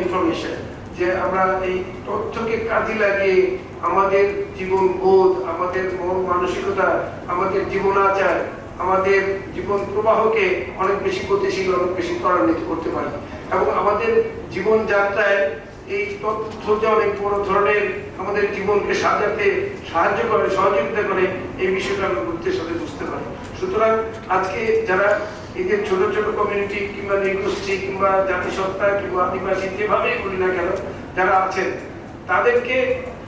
information, যে আমরা এই তথ্যকে কাজে লাগিয়ে আমাদের জীবন বোধ, আমাদের মন মানসিকতা, আমাদের জীবনাচার, আমাদের জীবন প্রবাহকে অনেক বেশি গতিশীল, অনেক বেশি ত্বরান্বিত করতে পারি, এবং আমাদের জীবন যাত্রায় এই তথ্য যে অনেক বড় ধরনের আমাদের জীবনকে সাজাতে সাহায্য করে, সহযোগিতা করে, এই বিষয়টা আমরা গুরুত্বের সাথে বুঝতে পারি। সুতরাং আজকে যারা এই যে ছোট ছোট কমিউনিটি কিংবা নৃগোষ্ঠী কিংবা জাতিসত্তা কিংবা আদিবাসী যেভাবেই বলি না কেন যারা আছেন, তাদেরকে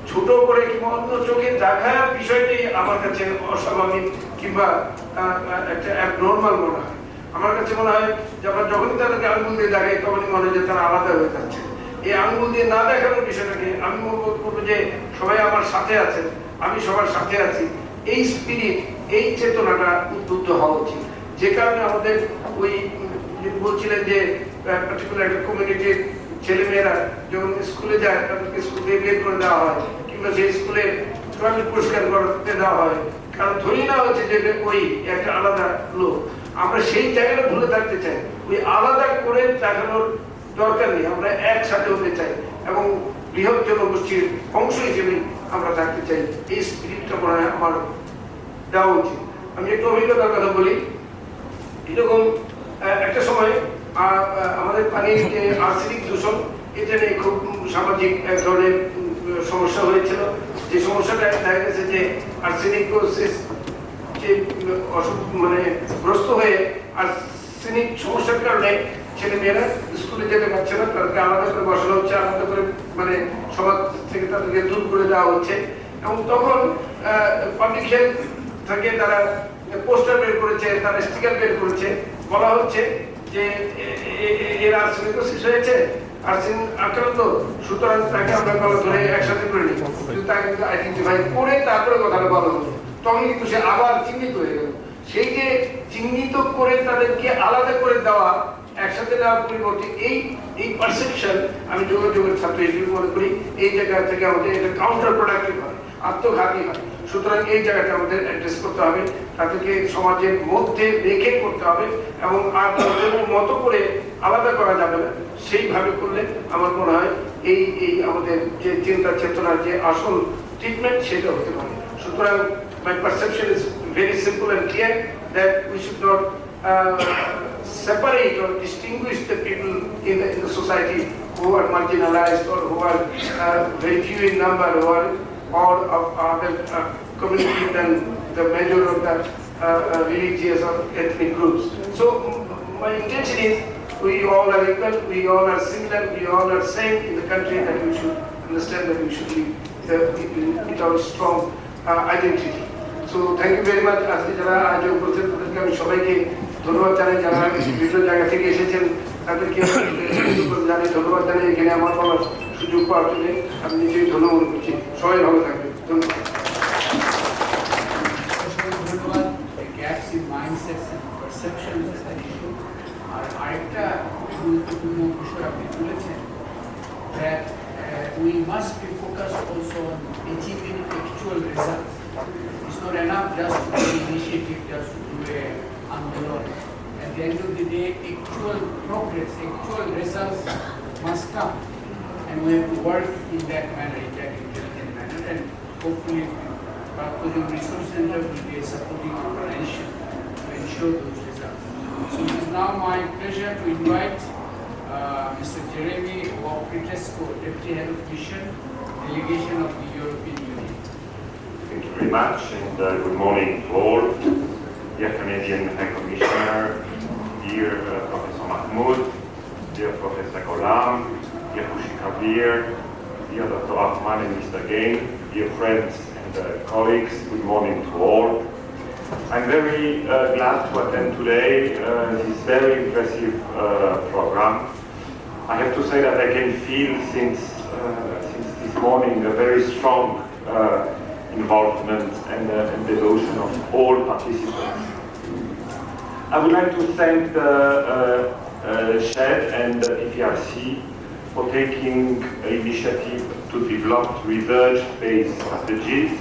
ছোট করে কিংবা অন্য চোখে দেখার বিষয়টি আমার কাছে অস্বাভাবিক কিংবা একটা অ্যাবনর্মাল মনে হয়। আমার কাছে মনে হয় যে আমরা যখনই তাদেরকে আঙ্গুল দিয়ে দেখাই তখনই মনে হয় যে তারা আলাদা হয়ে যাচ্ছে। এই আঙ্গুল দিয়ে না দেখানোর বিষয়টাকে আমি বলবো যে সবাই আমার সাথে আছেন, আমি সবার সাথে আছি, এই স্পিরিট, এই চেতনাটা উদ্বুদ্ধ হওয়া উচিত। যে কারণে আমাদের ওই বলছিলেন যে পার্টিকুলার একটা কমিউনিটির ছেলেমেয়েরা যখন স্কুলে যায় তাদেরকে স্কুল থেকে বের করে দেওয়া হয়, কিংবা সেই স্কুলে টয়লেট পরিষ্কার করতে দেওয়া হয়, কারণ ধরি না হচ্ছে যে ওই একটা আলাদা লোক। আমরা সেই জায়গাটা ভুলে থাকতে চাই, ওই আলাদা করে দেখানোর দরকার নেই, আমরা একসাথে হতে চাই এবং বৃহৎ জনগোষ্ঠীর অংশ হিসেবে আমরা থাকতে চাই। এই স্পিরিটটা মনে হয় আমার দেওয়া উচিত। আমি একটু অভিজ্ঞতার কথা বলি। এরকম একটা সময় আমাদের পানির যে আর্সেনিক দূষণ, এটা নিয়ে খুব সামাজিক এক ধরনের সমস্যা হয়েছিল। যে সমস্যাটা দেখা গেছে যে আর্সেনিকোসিস যে অসুখ মানে গ্রস্ত হয়ে আর্সেনিক সমস্যার কারণে ছেলে মেয়েরা স্কুলে যেতে পারছে না, তাদেরকে আলাদা করে বসানো হচ্ছে, আলাদা করে মানে সমাজ থেকে তাদেরকে দূর করে দেওয়া হচ্ছে। এবং তখন পাবলিক হেলথ থেকে তারা পোস্টার বের করেছে, তারা স্টিকার বের করেছে, বলা হচ্ছে যে এর আর্সেনিকোসিস হয়েছে, আর্সেন আক্রান্ত, সুতরাং তাকে আমরা গলা ধরে একসাথে করে নিই, কিন্তু তাকে কিন্তু আইডেন্টিফাই করে তারপরে কথাটা বলা হলো, তখন কিন্তু সে আবার চিহ্নিত হয়ে গেল। সেই যে চিহ্নিত করে তাদেরকে আলাদা করে দেওয়া, একসাথে দেওয়ার পরিবর্তে এই পারসেপশন আমি যোগাযোগের ছাত্র হিসেবে মনে করি এই জায়গা থেকে আমাদের এটা কাউন্টার প্রোডাক্টিভ হয়, আত্মঘাতী হয়। সুতরাং এই জায়গাটা আমাদের অ্যাড্রেস করতে হবে, তাদেরকে সমাজের মধ্যে রেখে করতে হবে এবং আর তাদের মতো করে আলাদা করা যাবে না। সেইভাবে করলে আমার মনে হয় এই আমাদের যে চিন্তা চেতনার যে আসল ট্রিটমেন্ট সেটা হতে পারে। সুতরাং my perception is very simple and clear that we should not separate or distinguish the people in the society who are marginalized or who are very few in number, who are or of other community than the major of the religious or ethnic groups. So my intention is we all are equal, we all are similar, we all are same in the country, that we should understand that we should live it's our strong identity. So thank you very much. আজকে যারা আজ উপস্থিত তাদেরকে আমি সবাইকে ধন্যবাদ জানাই, যারা বিভিন্ন জায়গা থেকে এসেছেন তাদেরকে জানাই ধন্যবাদ জানাই। এখানে আমার বলার সুযোগ পাওয়ার জন্য আমি নিজেই ধন্যবাদ করছি। সবাই ভালো থাকবেন, ধন্যবাদ। ধন্যবাদ। Gaps in mindsets and perceptions is an issue. আর আরেকটা গুরুত্বপূর্ণ বিষয় আপনি তুলেছেন, that we must be focused also on achieving actual results. It's not enough just to do initiative, just to do a andolon. At the end of the day, actual progress, actual results must come, and we have to work in that manner, in that intelligent manner, and hopefully Brattyajan Resource Centre will be a supporting organization to ensure those results. So it is now my pleasure to invite Mr. Jeremy Opritesco, Deputy Head of Mission, Delegation of the European Union. Thank you very much, and good morning to all. Dear Canadian High Commissioner, dear Professor Mahmud, dear Professor Golam, dear Khushi Kabir, dear Dr. Rahman and Mr. Gain, dear friends and colleagues, good morning to all. I'm very glad to attend today this very impressive program. I have to say that I can feel since this morning a very strong involvement and devotion of all participants. I would like to thank the SHED and the BRC for taking initiative to develop research-based strategies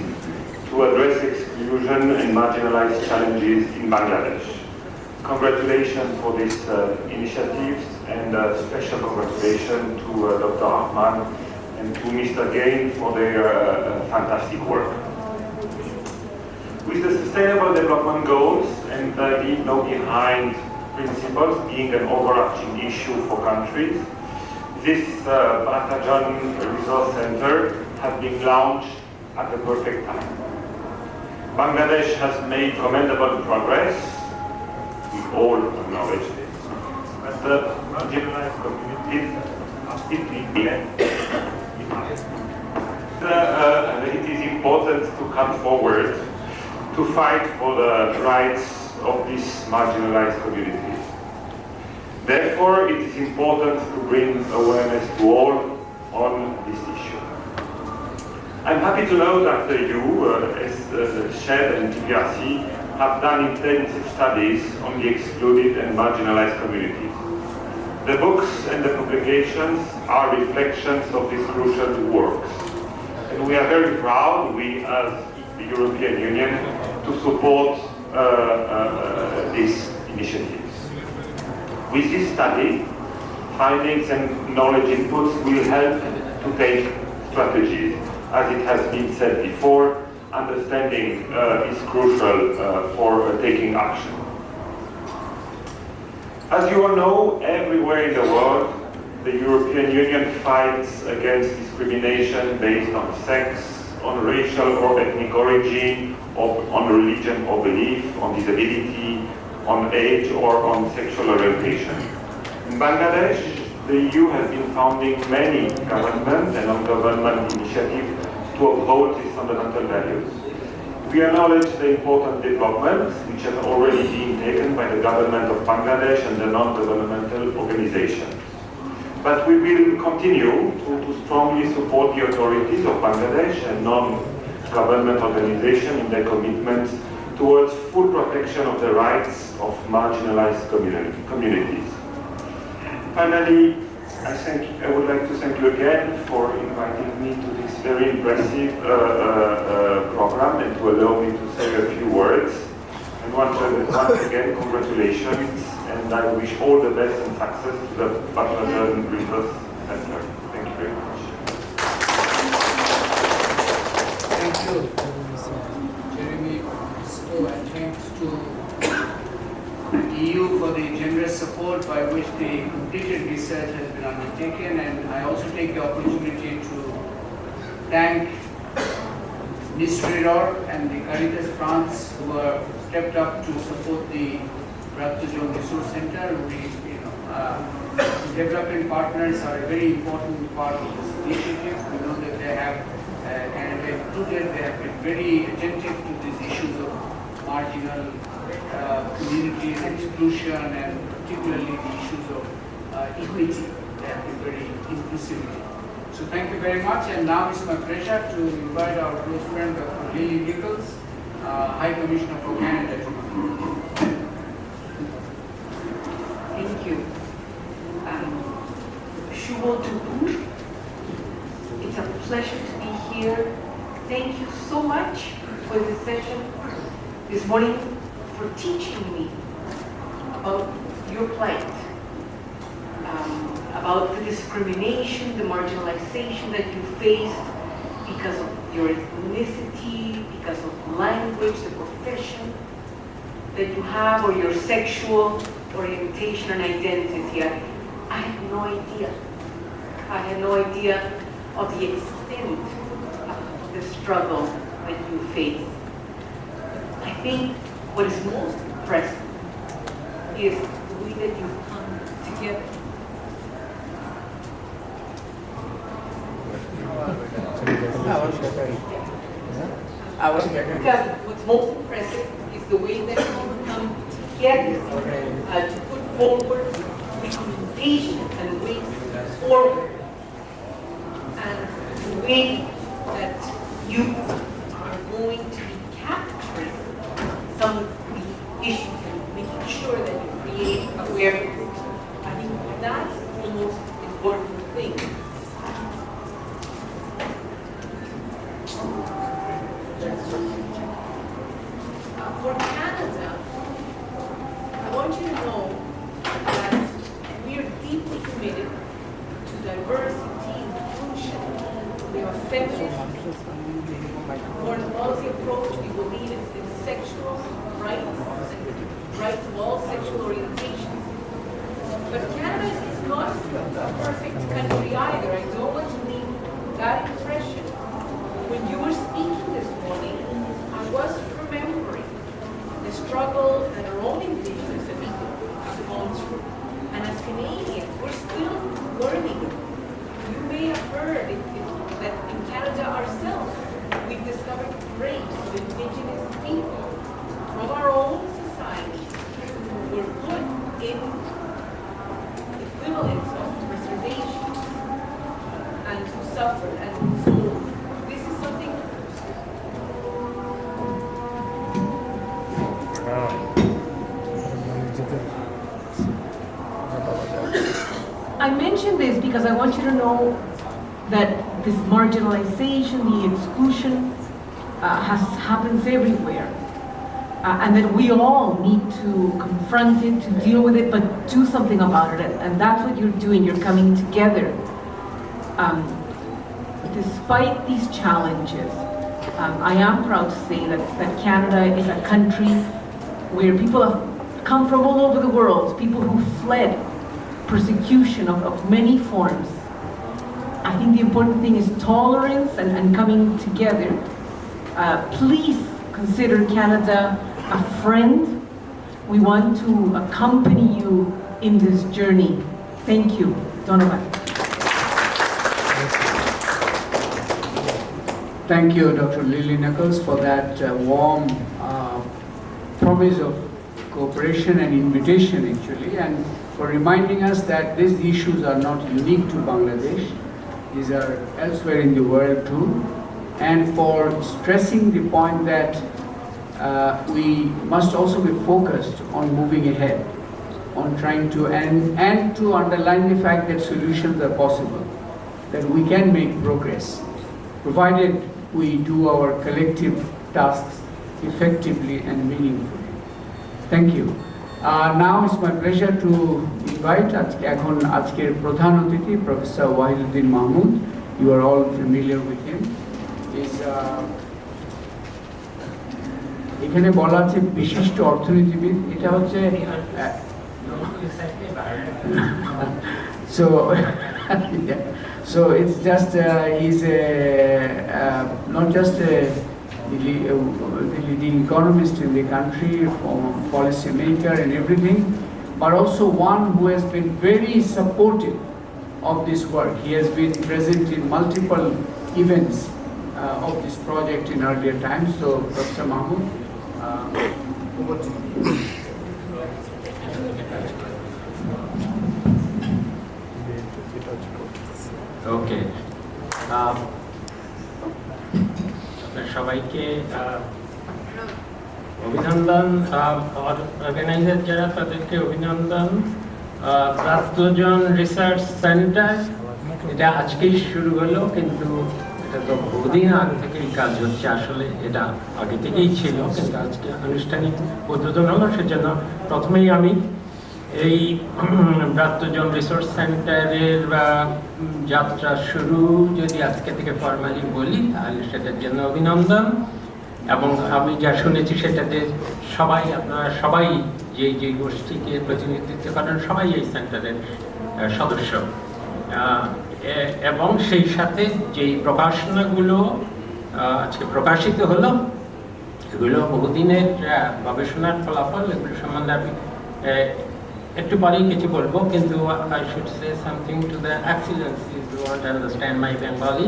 to address exclusion and marginalized challenges in Bangladesh. Congratulations for these initiatives, and special congratulations to Dr. Rahman and to Mr. Gain for their fantastic work. With the Sustainable Development Goals and the Leave No Behind principles being an overarching issue for countries, this Brattyajan Resource Centre has been launched at the perfect time. Bangladesh has made commendable progress, we all acknowledge this, but the marginalized communities are still behind. It is important to come forward to fight for the rights of these marginalized communities. Therefore, it is important to bring awareness to all on this issue. I'm happy to know that you, as SHED and BRC, have done intensive studies on the excluded and marginalized communities. The books and the publications are reflections of these crucial works. And we are very proud, we as the European Union, to support these initiatives. With this study, findings and knowledge inputs will help to take strategies. As it has been said before, understanding is crucial for taking action. As you all know, everywhere in the world, the European Union fights against discrimination based on sex, on racial or ethnic origin, or on religion or belief, on disability, on age, or on sexual orientation. In Bangladesh, the EU has been founding many government and non-government initiatives to uphold these fundamental values. We acknowledge the important developments which have already been taken by the government of Bangladesh and the non-governmental organizations. But we will continue to strongly support the authorities of Bangladesh and non-government organizations in their commitment towards full protection of the rights of marginalized communities. Finally, I would like to thank you again for inviting me to this very impressive program and to allow me to say a few words. And once again, congratulations, and I wish all the best and success to the Brattyajan Resource Centre. Thank you very much. Thank you, Jeremy Opritesco, and thanks to EU for the generous support by which the completed research has been undertaken, and I also take the opportunity to thank MIREREOR and the Caritas France who have stepped up to support the Brattyajan Resource Centre. Development partners are a very important part of this initiative. We know that they have Canada included, they have been very attentive to these issues of marginal communities, exclusion, and particularly the issues of equity. They have been very inclusive. So thank you very much, and now it's my pleasure to invite our close friend Dr. Lilly Nicholls, High Commissioner for Canada, to come. Thank you. Shubo. It's a pleasure to be here. Thank you so much for this session this morning, for teaching me about your plight, about the discrimination, the marginalization that you faced because of your ethnicity, because of language, the profession that you have, or your sexual orientation and identity. I had no idea. I had no idea of the extent of the struggle that you face. I think what is most impressive is the way that you've come together. Because what's most impressive is the way that you've come together to put forward recommendation and ways forward, and the way that you are going to be capturing some of the issues and making sure that you create awareness. I think that's the most important thing. For Canada, I want you to know that we are deeply committed to diversity, inclusion. We have a feminist foreign policy approach. We believe in sexual rights and rights of all sexual orientations. But Canada is not a perfect country either. I don't want to leave that impression. When you were speaking this morning, I was remembering the struggle that our own indigenous people have gone through. And as Canadians, we're still learning. You may have heard that in Canada ourselves, we've discovered graves of indigenous people from our own society who were put in equivalents of reservations and who suffered. And so this is something. I mention this because I want you to know that this marginalization, the exclusion, happens everywhere. And that we all need to confront it, to deal with it, but do something about it. And that's what you're doing. You're coming together. Despite these challenges, I am proud to say that Canada is a country where people have come from all over the world, people who fled persecution of many forms. I think the important thing is tolerance and coming together. Please consider Canada a friend. We want to accompany you in this journey. Thank you. Donovan. Thank you, Dr. Lilly Nicholls, for that warm promise of cooperation and invitation, actually, and for reminding us that these issues are not unique to Bangladesh. These are elsewhere in the world too, and for stressing the point that we must also be focused on moving ahead, on trying to, and to underline the fact that solutions are possible, that we can make progress, provided we do our collective tasks effectively and meaningfully. Thank you. Now it's my pleasure to invite এখন আজকের প্রধান অতিথি Professor Wahidduddin Mahmud. You are all familiar with him. এখানে বলা আছে বিশিষ্ট অর্থনীতিবিদ, এটা হচ্ছে so it's just he's not just the leading economist in the country, policy maker and everything, but also one who has been very supportive of this work. He has been present in multiple events of this project in earlier times. So, Professor Mahmud, over to you. ওকে, সবাইকে অভিনন্দন। Organiser যারা তাদেরকে অভিনন্দন। প্রাত্যজন research centre এটা আজকেই শুরু হলো, কিন্তু এটা তো বহুদিন আগে থেকেই কাজ হচ্ছে। আসলে এটা আগে থেকেই ছিল, কিন্তু আজকে আনুষ্ঠানিক উদ্বোধন হলো। সেজন্য প্রথমেই আমি এই প্রাত্যজন রিসোর্স সেন্টারের যাত্রা শুরু যদি আজকে থেকে ফর্মালি বলি, তাহলে সেটার জন্য অভিনন্দন। এবং আমি যা শুনেছি সেটাতে সবাই, আপনারা সবাই যে গোষ্ঠীকে প্রতিনিধিত্ব করেন, সবাই এই সেন্টারের সদস্য। এবং সেই সাথে যেই প্রকাশনাগুলো আজকে প্রকাশিত হলো, এগুলো বহুদিনের গবেষণার ফলাফল। এগুলো সম্বন্ধে আমি একটু পরেই কিছু বলবো, কিন্তু I should say something to the excellencies who won't understand my Bengali.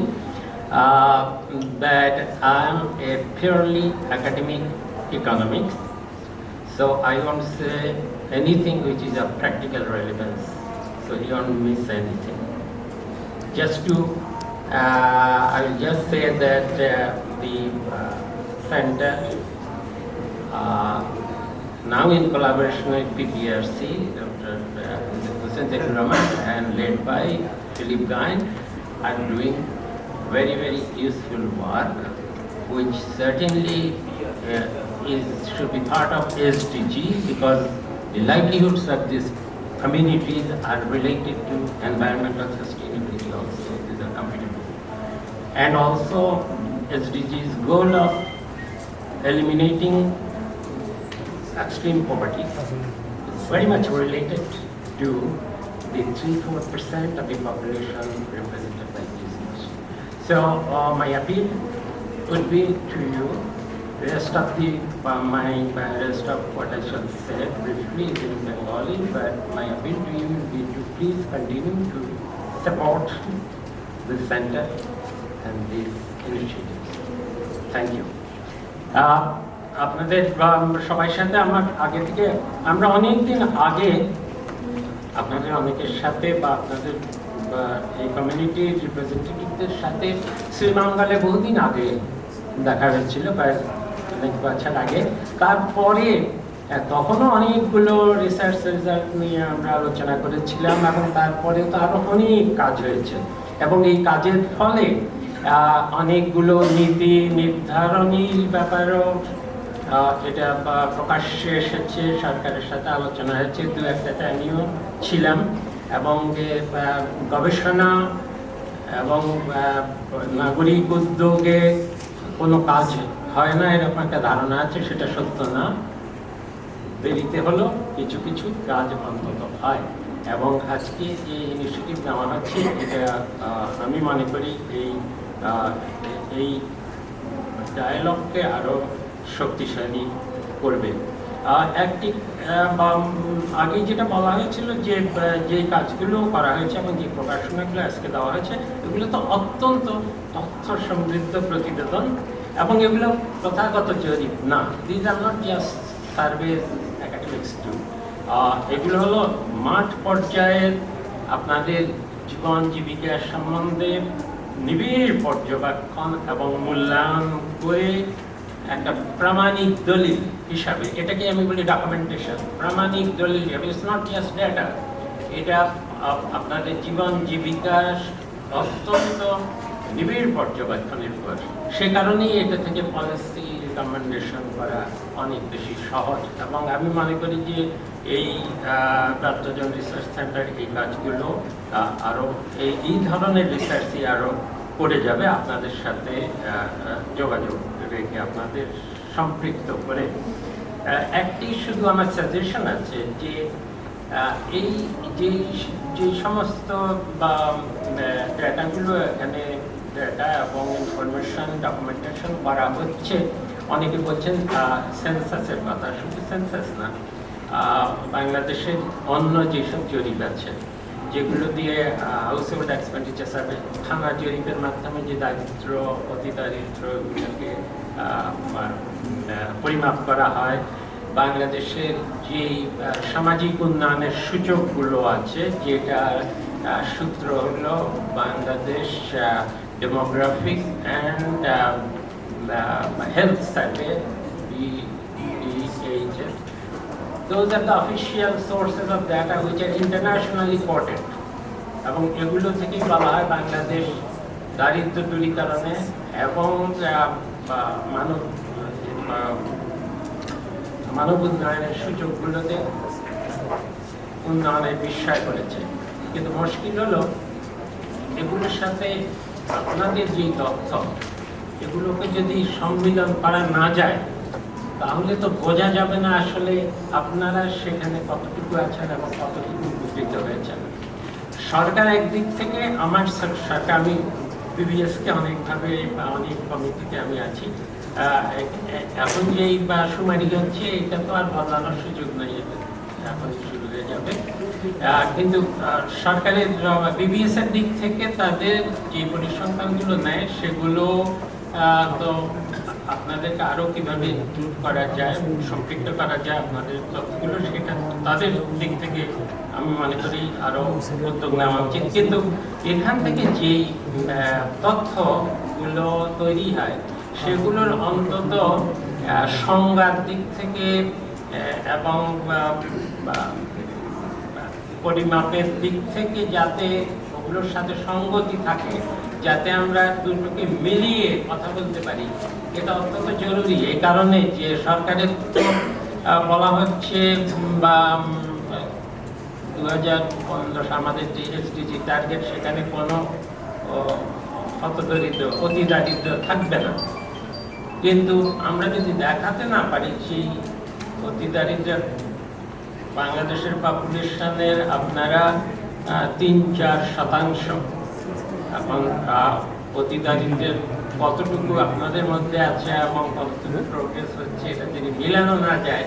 That I am a purely academic economist, so I won't say anything which is of practical relevance, so you won't miss anything. Just to, I will just say that the center, now in collaboration with BRC, Dr. Ajker Rahman, and led by Philip Gain, are doing very useful work, which certainly should be part of SDG, because the livelihoods of these communities are related to environmental sustainability also. These are compatible. And also SDG's goal of eliminating extreme poverty is very much related to the 3-4% of the population represented by these groups. So my appeal would be to you, rest of what I shall say briefly is in Bengali, but my appeal to you will be to please continue to support the center and these initiatives. Thank you. আপনাদের সবার সাথে আমার আগে থেকে, আমরা অনেকদিন আগে আপনাদের অনেকের সাথে বা আপনাদের এই কমিউনিটির রিপ্রেজেন্টেটিভদের সাথে শ্রীমঙ্গলে বহুদিন আগে দেখা হয়েছিল, প্রায় অনেক বছর আগে। তারপরে তখনও অনেকগুলো রিসার্চ রেজাল্ট নিয়ে আমরা আলোচনা করেছিলাম, এবং তারপরে তো আরও অনেক কাজ হয়েছে, এবং এই কাজের ফলে অনেকগুলো নীতি নির্ধারণীর ব্যাপারেও এটা প্রকাশ্যে এসেছে, সরকারের সাথে আলোচনা হয়েছে, দু একটাতে আমিও ছিলাম। এবং গবেষণা এবং নাগরিক উদ্যোগে কোনো কাজ হয় না এরকম একটা ধারণা আছে, সেটা সত্য না। দেরিতে হলো কিছু কিছু কাজ অন্তত হয়, এবং আজকে যে ইনিশিয়েটিভ নেওয়া হচ্ছে এটা আমি মনে করি এই ডায়ালগকে আরও শক্তিশালী করবে। একটি আগে যেটা বলা হয়েছিল যে কাজগুলো করা হয়েছে এবং যে প্রকাশনাগুলো আজকে দেওয়া হয়েছে, এগুলো তো অত্যন্ত তথ্য সমৃদ্ধ প্রতিবেদন, এবং এগুলো প্রথাগত জরিপ না। These are not just survey academics too, এগুলো হলো মাঠ পর্যায়ের আপনাদের জীবন জীবিকা সম্বন্ধে নিবিড় পর্যবেক্ষণ এবং মূল্যায়ন করে একটা প্রামাণিক দলিল হিসাবে, এটাকে আমি বলি ডকুমেন্টেশন, প্রামাণিক দলিল হিসাবে। ইটস নট জাস্ট ডেটা, এটা আপনাদের জীবন জীবিকার অত্যন্ত নিবিড় পর্যবেক্ষণের উপর। সে কারণেই এটা থেকে পলিসি রিকমেন্ডেশন করা অনেক বেশি সহজ, এবং আমি মনে করি যে এই প্রাত্যজন রিসার্চ সেন্টার এই কাজগুলো আরও এই ধরনের রিসার্চই আরও করে যাবে, আপনাদের সাথে যোগাযোগ রেখে আপনাদের সম্পৃক্ত করে। একটি শুধু আমার সাজেশন আছে যে এই যে সমস্ত ডেটাগুলো এখানে ডেটা এবং ইনফরমেশন ডকুমেন্টেশন করা হচ্ছে, অনেকে বলছেন সেন্সাসের কথা, শুধু সেন্সাস না, বাংলাদেশের অন্য যেসব জরিপ আছে, যেগুলো দিয়ে হাউস হোল্ড এক্সপেন্ডিচার সার্ভে, থানা জরিপের মাধ্যমে যে দারিদ্র, অতি দারিদ্রগুলোকে পরিমাপ করা হয়, বাংলাদেশের যে সামাজিক উন্নয়নের সূচকগুলো আছে, যেটা সূত্র হলো Bangladesh demographic and health survey, BHS. Those are the official sources of data which are internationally quoted. এবং এগুলো থেকেই বলা হয় বাংলাদেশ দারিদ্র দূরীকরণে এবং মানব উন্নয়নের সূচকগুলোতে উন্নয়নের বিষয় করেছে। কিন্তু মুশকিল হলো এগুলোর সাথে আপনাদের যে তথ্য, এগুলোকে যদি সম্মিলন করা না যায় তাহলে তো বোঝা যাবে না আসলে আপনারা সেখানে কতটুকু আছেন এবং কতটুকু উপকৃত হয়েছেন। সরকার একদিক থেকে, আমার সরকার, আমি বিবিএসকে অনেকভাবে অনেক কমিটিতে আমি আছি, এখন যেই সুমারি হচ্ছে এটা তো আর বদলানোর সুযোগ নেই, এখন শুরু হয়ে যাবে। কিন্তু সরকারের বিবিএস এর দিক থেকে তাদের যে পরিসংখ্যানগুলো নেয় সেগুলো তো আপনাদেরকে আরো কিভাবে ইনক্লুড করা যায়, সম্পৃক্ত করা যায় আপনাদের তথ্যগুলো, সেটা তাদের দিক থেকে আমি মনে করি আরো উদ্যোগ নেওয়া উচিত। কিন্তু এখান থেকে যেই তথ্যগুলো তৈরি হয় সেগুলোর অন্তত সংজ্ঞার দিক থেকে এবং পরিমাপের দিক থেকে যাতে ওগুলোর সাথে সঙ্গতি থাকে, যাতে আমরা দুটোকে মিলিয়ে কথা বলতে পারি, এটা অত্যন্ত জরুরি। এই কারণে যে সরকারের তো বলা হচ্ছে বা 2015 আমাদের যে এসডিজি টার্গেট, সেখানে কোনো হতদরিদ্র, অতি দারিদ্র থাকবে না। কিন্তু আমরা যদি দেখাতে না পারি সেই অতি দারিদ্র, বাংলাদেশের পপুলেশনের আপনারা 3-4% এখন অতি দারিদ্রের কতটুকু আপনাদের মধ্যে আছে এবং কতটুকু প্রোগ্রেস হচ্ছে, এটা যদি মিলানো না যায়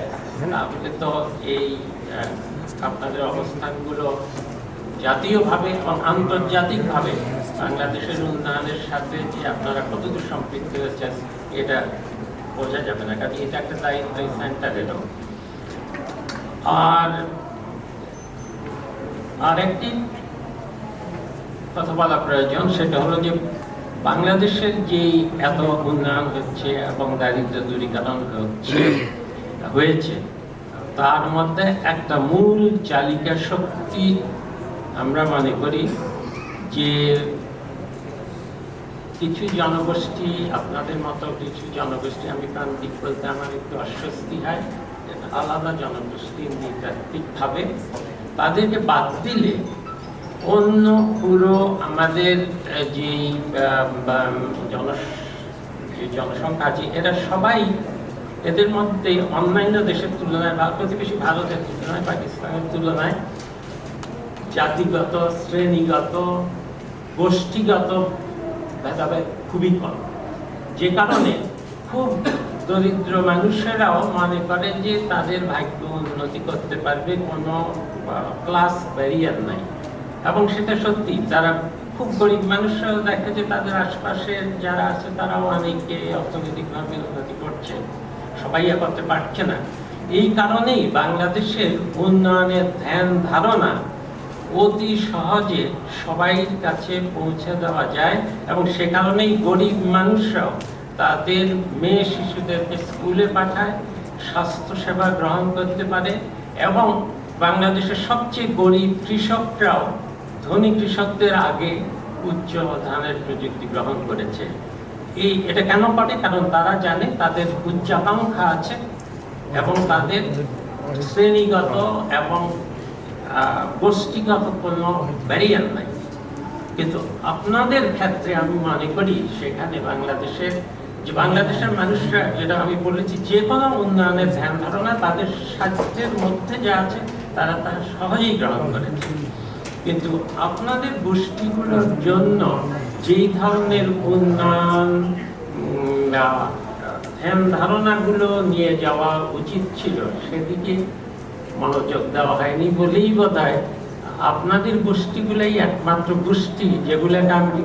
তাহলে তো এই আপনাদের অবস্থানগুলো জাতীয়ভাবে এবং আন্তর্জাতিকভাবে বাংলাদেশের উন্নয়নের সাথে যে আপনারা কতদূর সম্পৃক্ত হয়েছেন এটা বোঝা যাবে না। কাজে এটা একটা দায়িত্ব সেন্টারেরও। আর একটি কথা বলা প্রয়োজন, সেটা হলো যে বাংলাদেশের যে এত উন্নয়ন হচ্ছে এবং দারিদ্র দূরীকরণ হয়েছে, তার মধ্যে একটা মূল চালিকা শক্তি আমরা মনে করি যে কিছু জনগোষ্ঠী, আপনাদের মতো কিছু জনগোষ্ঠী, আমি প্রান্তিক বলতে আমার একটু অস্বস্তি হয়, আলাদা জনগোষ্ঠী নৃতাত্ত্বিকভাবে তাদেরকে বাদ দিলে অন্য পুরো আমাদের যে জনসংখ্যা আছে, এরা সবাই, এদের মধ্যে অন্যান্য দেশের তুলনায় বা প্রতিবেশী ভারতের তুলনায়, পাকিস্তানের তুলনায় জাতিগত, শ্রেণীগত, গোষ্ঠীগত ভেদাভেদ খুবই কম। যে কারণে খুব দরিদ্র মানুষেরাও মনে করেন যে তাদের ভাগ্য উন্নতি করতে পারবে, কোনো ক্লাস ব্যারিয়ার নাই। এবং সেটা সত্যি, তারা খুব গরিব মানুষরাও দেখে যে তাদের আশপাশে যারা আছে তারাও অনেকে অর্থনৈতিকভাবে উন্নতি করছে, সবাই করতে পারছে না। এই কারণেই বাংলাদেশের উন্নয়নের ধ্যান ধারণা অতি সহজে সবাইয়ের কাছে পৌঁছে দেওয়া যায় এবং সে কারণেই গরিব মানুষরাও তাদের মেয়ে শিশুদেরকে স্কুলে পাঠায়, স্বাস্থ্যসেবা গ্রহণ করতে পারে এবং বাংলাদেশের সবচেয়ে গরিব কৃষকরাও ধনী কৃষকদের আগে উচ্চ ধানের প্রযুক্তি গ্রহণ করেছে। এটা কেন করে? কারণ তারা জানে তাদের উচ্চাকাঙ্ক্ষা আছে এবং তাদের শ্রেণীগত এবং গোষ্ঠীগত কোনো ব্যারিয়ার নাই। কিন্তু আপনাদের ক্ষেত্রে আমি মনে করি সেখানে বাংলাদেশের মানুষরা, যেটা আমি বলেছি, যে কোনো উন্নয়নের ধ্যান ধারণা তাদের সাধ্যের মধ্যে যা আছে তারা সহজেই গ্রহণ করেছে। কিন্তু আপনাদের গোষ্ঠীগুলোর জন্য যেই ধরনের উন্নয়ন ধ্যান ধারণাগুলো নিয়ে যাওয়া উচিত ছিল, সেদিকে মনোযোগ দেওয়া হয়নি বলেই বোধহয় আপনাদের গোষ্ঠীগুলোই একমাত্র গোষ্ঠী যেগুলোকে আমি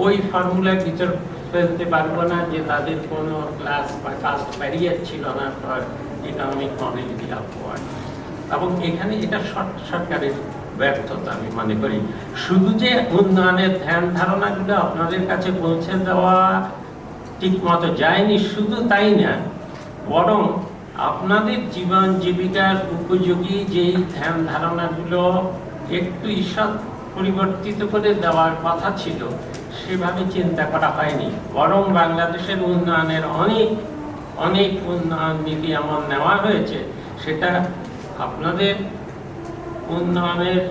ওই ফর্মুলার ভিতর ফেলতে পারবো না যে তাদের কোনো ক্লাস বা কাস্ট ব্যারিয়ার ছিল না ফর ইকোনমিক মোবিলিটি আপওয়ার্ড। এবং এখানে এটা সরকারের ব্যর্থতা আমি মনে করি। শুধু যে উন্নয়নের ধ্যান ধারণাগুলো আপনাদের কাছে পৌঁছে দেওয়া ঠিক মতো যায়নি, শুধু তাই না, বরং আপনাদের জীবন জীবিকার উপযোগী যেই ধ্যান ধারণাগুলো একটু ঈষৎ পরিবর্তিত করে দেওয়ার কথা ছিল সেভাবে চিন্তা করা হয়নি। বরং বাংলাদেশের উন্নয়নের অনেক উন্নয়ন নীতি এমন নেওয়া হয়েছে সেটা আপনাদের উন্নয়নের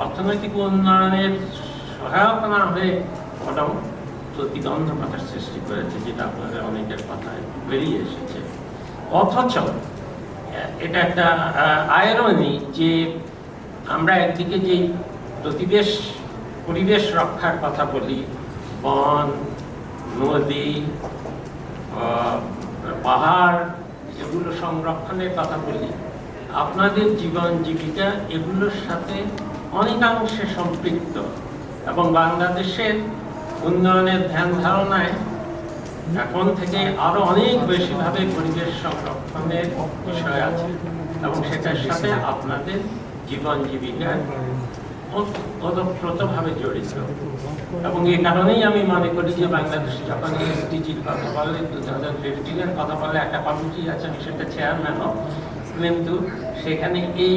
অর্থনৈতিক উন্নয়নের সহায়ক না হয়ে বরং প্রতিবন্ধকতার সৃষ্টি করেছে, যেটা আপনাদের অনেকের কথায় বেরিয়ে এসেছে। অথচ এটা একটা আয়রনি যে আমরা একদিকে যেই পরিবেশ রক্ষার কথা বলি, বন, নদী, পাহাড়, এগুলো সংরক্ষণের কথা বলি, আপনাদের জীবন জীবিকা এগুলোর সাথে অনেকাংশে সম্পৃক্ত এবং বাংলাদেশের উন্নয়নের ধ্যান ধারণায় এখন থেকে আরো অনেক বেশিভাবে পরিবেশ সংরক্ষণের বিষয় আছে এবং সেটার সাথে আপনাদের জীবন জীবিকা ওতপ্রোতভাবে জড়িত। এবং এই কারণেই আমি মনে করি যে বাংলাদেশ যখন এসডিজির কথা বলে, 2015-এর কথা বলে, একটা কমিটি আছে, আমি সেটা চেয়ারম্যানও, কিন্তু সেখানে এই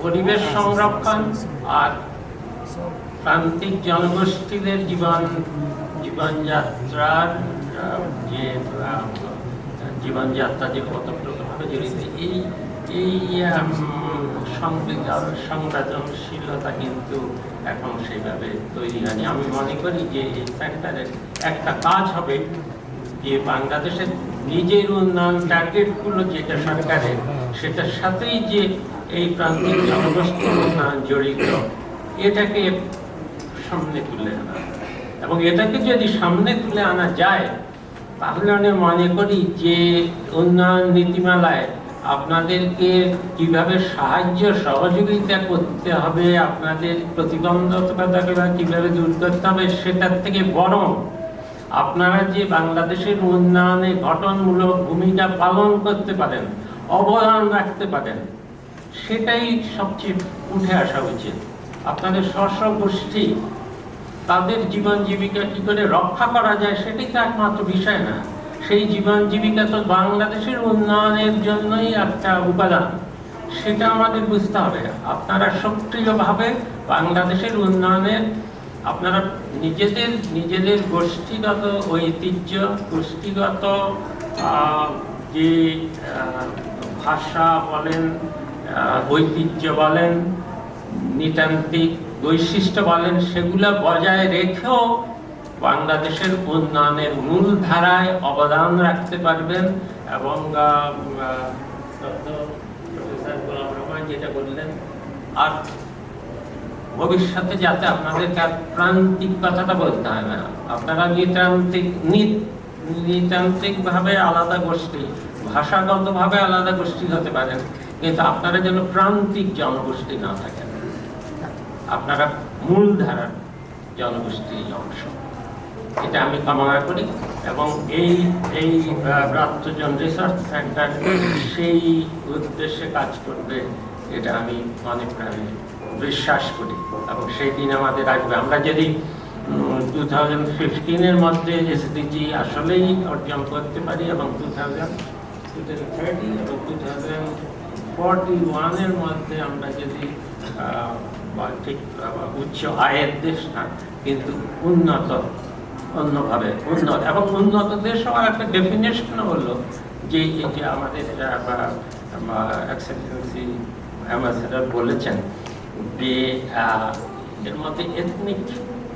পরিবেশ সংরক্ষণ আর প্রান্তিক জনগোষ্ঠীদের জীবনযাত্রার যে ওতপ্রোতভাবে জড়িত এই সংবেদনশীলতা কিন্তু এখন সেইভাবে তৈরি হয়নি। আমি মনে করি যে এই সেক্টরের একটা কাজ হবে যে বাংলাদেশের নিজের উন্নয়ন টার্গেটগুলো যেটা সরকারের, সেটার সাথেই যে এই প্রান্তিক জনগোষ্ঠীর উন্নয়ন জড়িত, এটাকে সামনে তুলে আনা। এবং এটাকে যদি সামনে তুলে আনা যায় তাহলে আমি মনে করি যে উন্নয়ন নীতিমালায় আপনাদেরকে কিভাবে সাহায্য সহযোগিতা করতে হবে, আপনাদের প্রতিবন্ধকতাকে কিভাবে দূর করতে হবে, সেটার থেকে বরং আপনারা যে বাংলাদেশের উন্নয়নে গঠনমূলক ভূমিকা পালন করতে পারেন, অবদান রাখতে পারেন, সেটাই সবচেয়ে উঠে আসা উচিত। আপনাদের স্ব গোষ্ঠী তাদের জীবন জীবিকা কি করে রক্ষা করা যায় সেটাই তো একমাত্র বিষয় না। সেই জীবন জীবিকা তো বাংলাদেশের উন্নয়নের জন্যই একটা উপাদান, সেটা আমাদের বুঝতে হবে। আপনারা সক্রিয়ভাবে বাংলাদেশের উন্নয়নের আপনারা নিজেদের গোষ্ঠীগত ঐতিহ্য, গোষ্ঠীগত যে ভাষা বলেন, ঐতিহ্য বলেন, নৃতান্ত্রিক বৈশিষ্ট্য বলেন, সেগুলো বজায় রেখেও বাংলাদেশের উন্নয়নের মূল ধারায় অবদান রাখতে পারবেন। এবং প্রফেসর গোলাম রহমান যেটা বললেন, আর ভবিষ্যতে যাতে আপনাদেরকে আর প্রান্তিক কথাটা বলতে হয় না, আপনারা নৃতান্ত্রিকভাবে আলাদা গোষ্ঠী, ভাষাগতভাবে আলাদা গোষ্ঠী হতে পারেন, কিন্তু আপনারা যেন প্রান্তিক জনগোষ্ঠী না থাকেন, আপনারা মূলধারার জনগোষ্ঠীর অংশ, এটা আমি কামনা করি। এবং এই ব্রাত্যায়ান রিসার্চ সেন্টার সেই উদ্দেশ্যে কাজ করবে, এটা আমি মনে প্রাণে বিশ্বাস করি। এবং সেই দিন আমাদের আসবে, আমরা যদি 2015-এর মধ্যে এসডিজি আসলেই অর্জন করতে পারি এবং 2030 এবং 2041-এর মধ্যে আমরা যদি ঠিক উচ্চ আয়ের দেশ না কিন্তু অন্যভাবে উন্নত এবং উন্নত দেশ হওয়ার একটা ডেফিনেশন হলো যে এই যে আমাদের এক্সেলেন্সি অ্যাম্বাসেডর বলেছেন যে এর মধ্যে এথনিক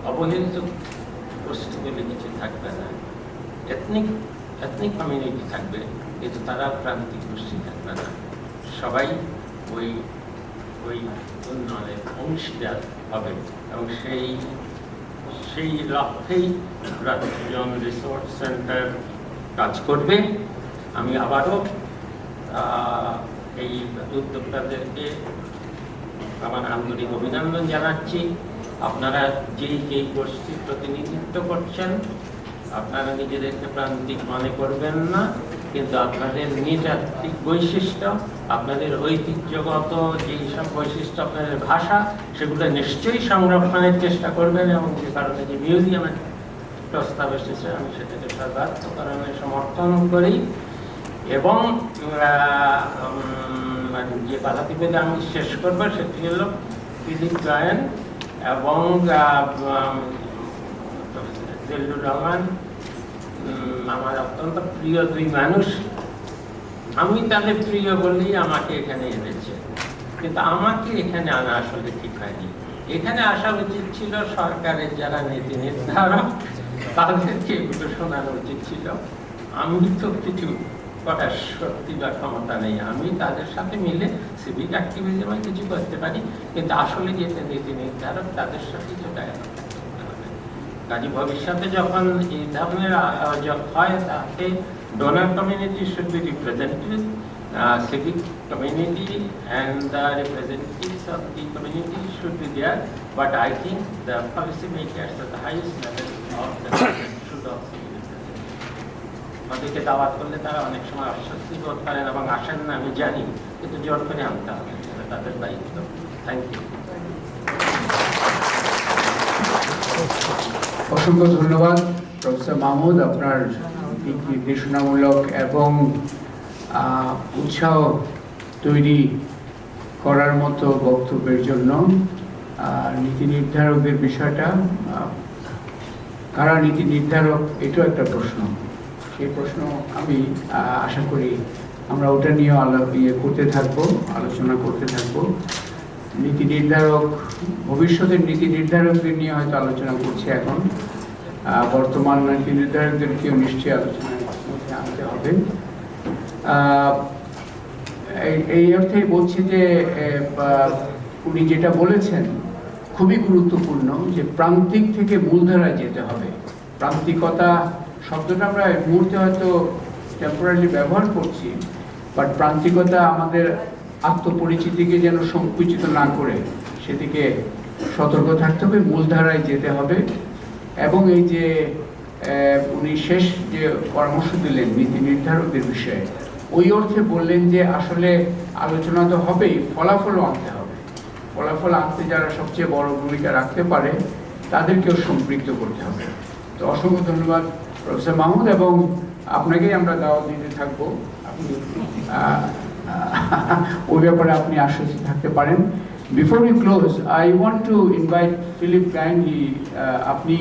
অবহেলিত গোষ্ঠী বলে কিছু থাকবে না, এথনিক কমিউনিটি থাকবে, কিন্তু তারা প্রান্তিক গোষ্ঠী থাকবে না, সবাই ওই উন্নয়নের অংশীদার হবে। এবং সেই লক্ষ্যেই ব্রাত্যায়ান রিসোর্স সেন্টার কাজ করবে। আমি আবারও এই উদ্যোক্তাদেরকে আমার আন্তরিক অভিনন্দন জানাচ্ছি। আপনারা যেই গোষ্ঠীর প্রতিনিধিত্ব করছেন, আপনারা নিজেদেরকে প্রান্তিক মনে করবেন না, কিন্তু আপনাদের নৃতাত্ত্বিক বৈশিষ্ট্য, আপনাদের ঐতিহ্যগত যেই সব বৈশিষ্ট্য, আপনাদের ভাষা, সেগুলো নিশ্চয়ই সংরক্ষণের চেষ্টা করবেন, এবং যে কারণে যে মিউজিয়ামের প্রস্তাব এসেছে আমি সেটাকে সর্বাত্মকরণে সমর্থন করি। এবং যে কথাটি বলে আমি শেষ করবো সেটি হলো ফিলিপ গায়েন এবং জিল্লুর রহমান আমার অত্যন্ত প্রিয় দুই মানুষ। আমি তাদের প্রিয় বলেই আমাকে এখানে এনেছে, কিন্তু আমাকে এখানে আনা আসলে ঠিক হয়নি। এখানে আসা উচিত ছিল সরকারের যারা নীতি নির্ধারক, তাদেরকে এগুলো শোনানো উচিত ছিল। আমি তো কিছু করার শক্তি বা ক্ষমতা নেই, আমি তাদের সাথে মিলে সিভিক অ্যাক্টিভিজমে কিছু করতে পারি, কিন্তু আসলে যেতে নীতি নির্ধারক তাদের সাথে যোগাযোগ করতে হবে। কাজে ভবিষ্যতে যখন এই ধরনের আয়োজন হয়, তাতে donor community should be represented, civic community and the representatives of the community should be there, but I think the policy makers at the highest level of the government should also be represented. ওদেরকে দাওয়াত করলে তারা অনেক সময় অস্বস্তি বোধ করেন এবং আসেন না, আমি জানি, কিন্তু জোর করে আনতে হবে, সেটা তাদের দায়িত্ব। Thank you. অসংখ্য ধন্যবাদ প্রফেসর মাহমুদ, আপনার দিক নির্দেশনামূলক এবং উৎসাহ তৈরি করার মতো বক্তব্যের জন্য। নীতি নির্ধারকদের বিষয়টা, কারা নীতি নির্ধারক, এটাও একটা প্রশ্ন। সেই প্রশ্ন আমি আশা করি আমরা ওটা নিয়ে করতে থাকবো, আলোচনা করতে থাকবো। নীতি নির্ধারক, ভবিষ্যতের নীতি নির্ধারকদের নিয়ে হয়তো আলোচনা করছি এখন, বর্তমান নীতি নির্ধারকদেরকেও নিশ্চয়ই আলোচনার মধ্যে আনতে হবে। এই অর্থেই বলছি যে উনি যেটা বলেছেন খুবই গুরুত্বপূর্ণ, যে প্রান্তিক থেকে মূলধারায় যেতে হবে। প্রান্তিকতা শব্দটা আমরা এই মুহূর্তে হয়তো টেম্পোরারি ব্যবহার করছি, বাট প্রান্তিকতা আমাদের আত্মপরিচিতিকে যেন সংকুচিত না করে সেদিকে সতর্ক থাকতে হবে, মূলধারায় যেতে হবে। এবং এই যে উনি শেষ যে পরামর্শ দিলেন নীতি নির্ধারকদের বিষয়ে, ওই অর্থে বললেন যে আসলে আলোচনা তো হবেই, ফলাফলও আনতে হবে। ফলাফল আনতে যারা সবচেয়ে বড় ভূমিকা রাখতে পারে তাদেরকেও সম্পৃক্ত করতে হবে। তো অসংখ্য ধন্যবাদ প্রফেসর মাহমুদ, এবং আপনাকেই আমরা দাওয়াত দিতে থাকবো। আপনি ওই ব্যাপারে আপনি আশ্বস্ত থাকতে পারেন। Before we close, I want to invite Philip kindly, আপনি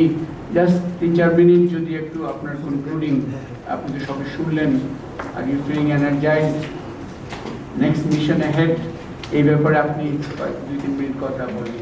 জাস্ট 3-4 মিনিট যদি একটু আপনার কনক্লুডিং, আপনি তো সবাই শুনলেন, are you feeling energised, next mission ahead, এই ব্যাপারে আপনি 2-3 মিনিট কথা বলি।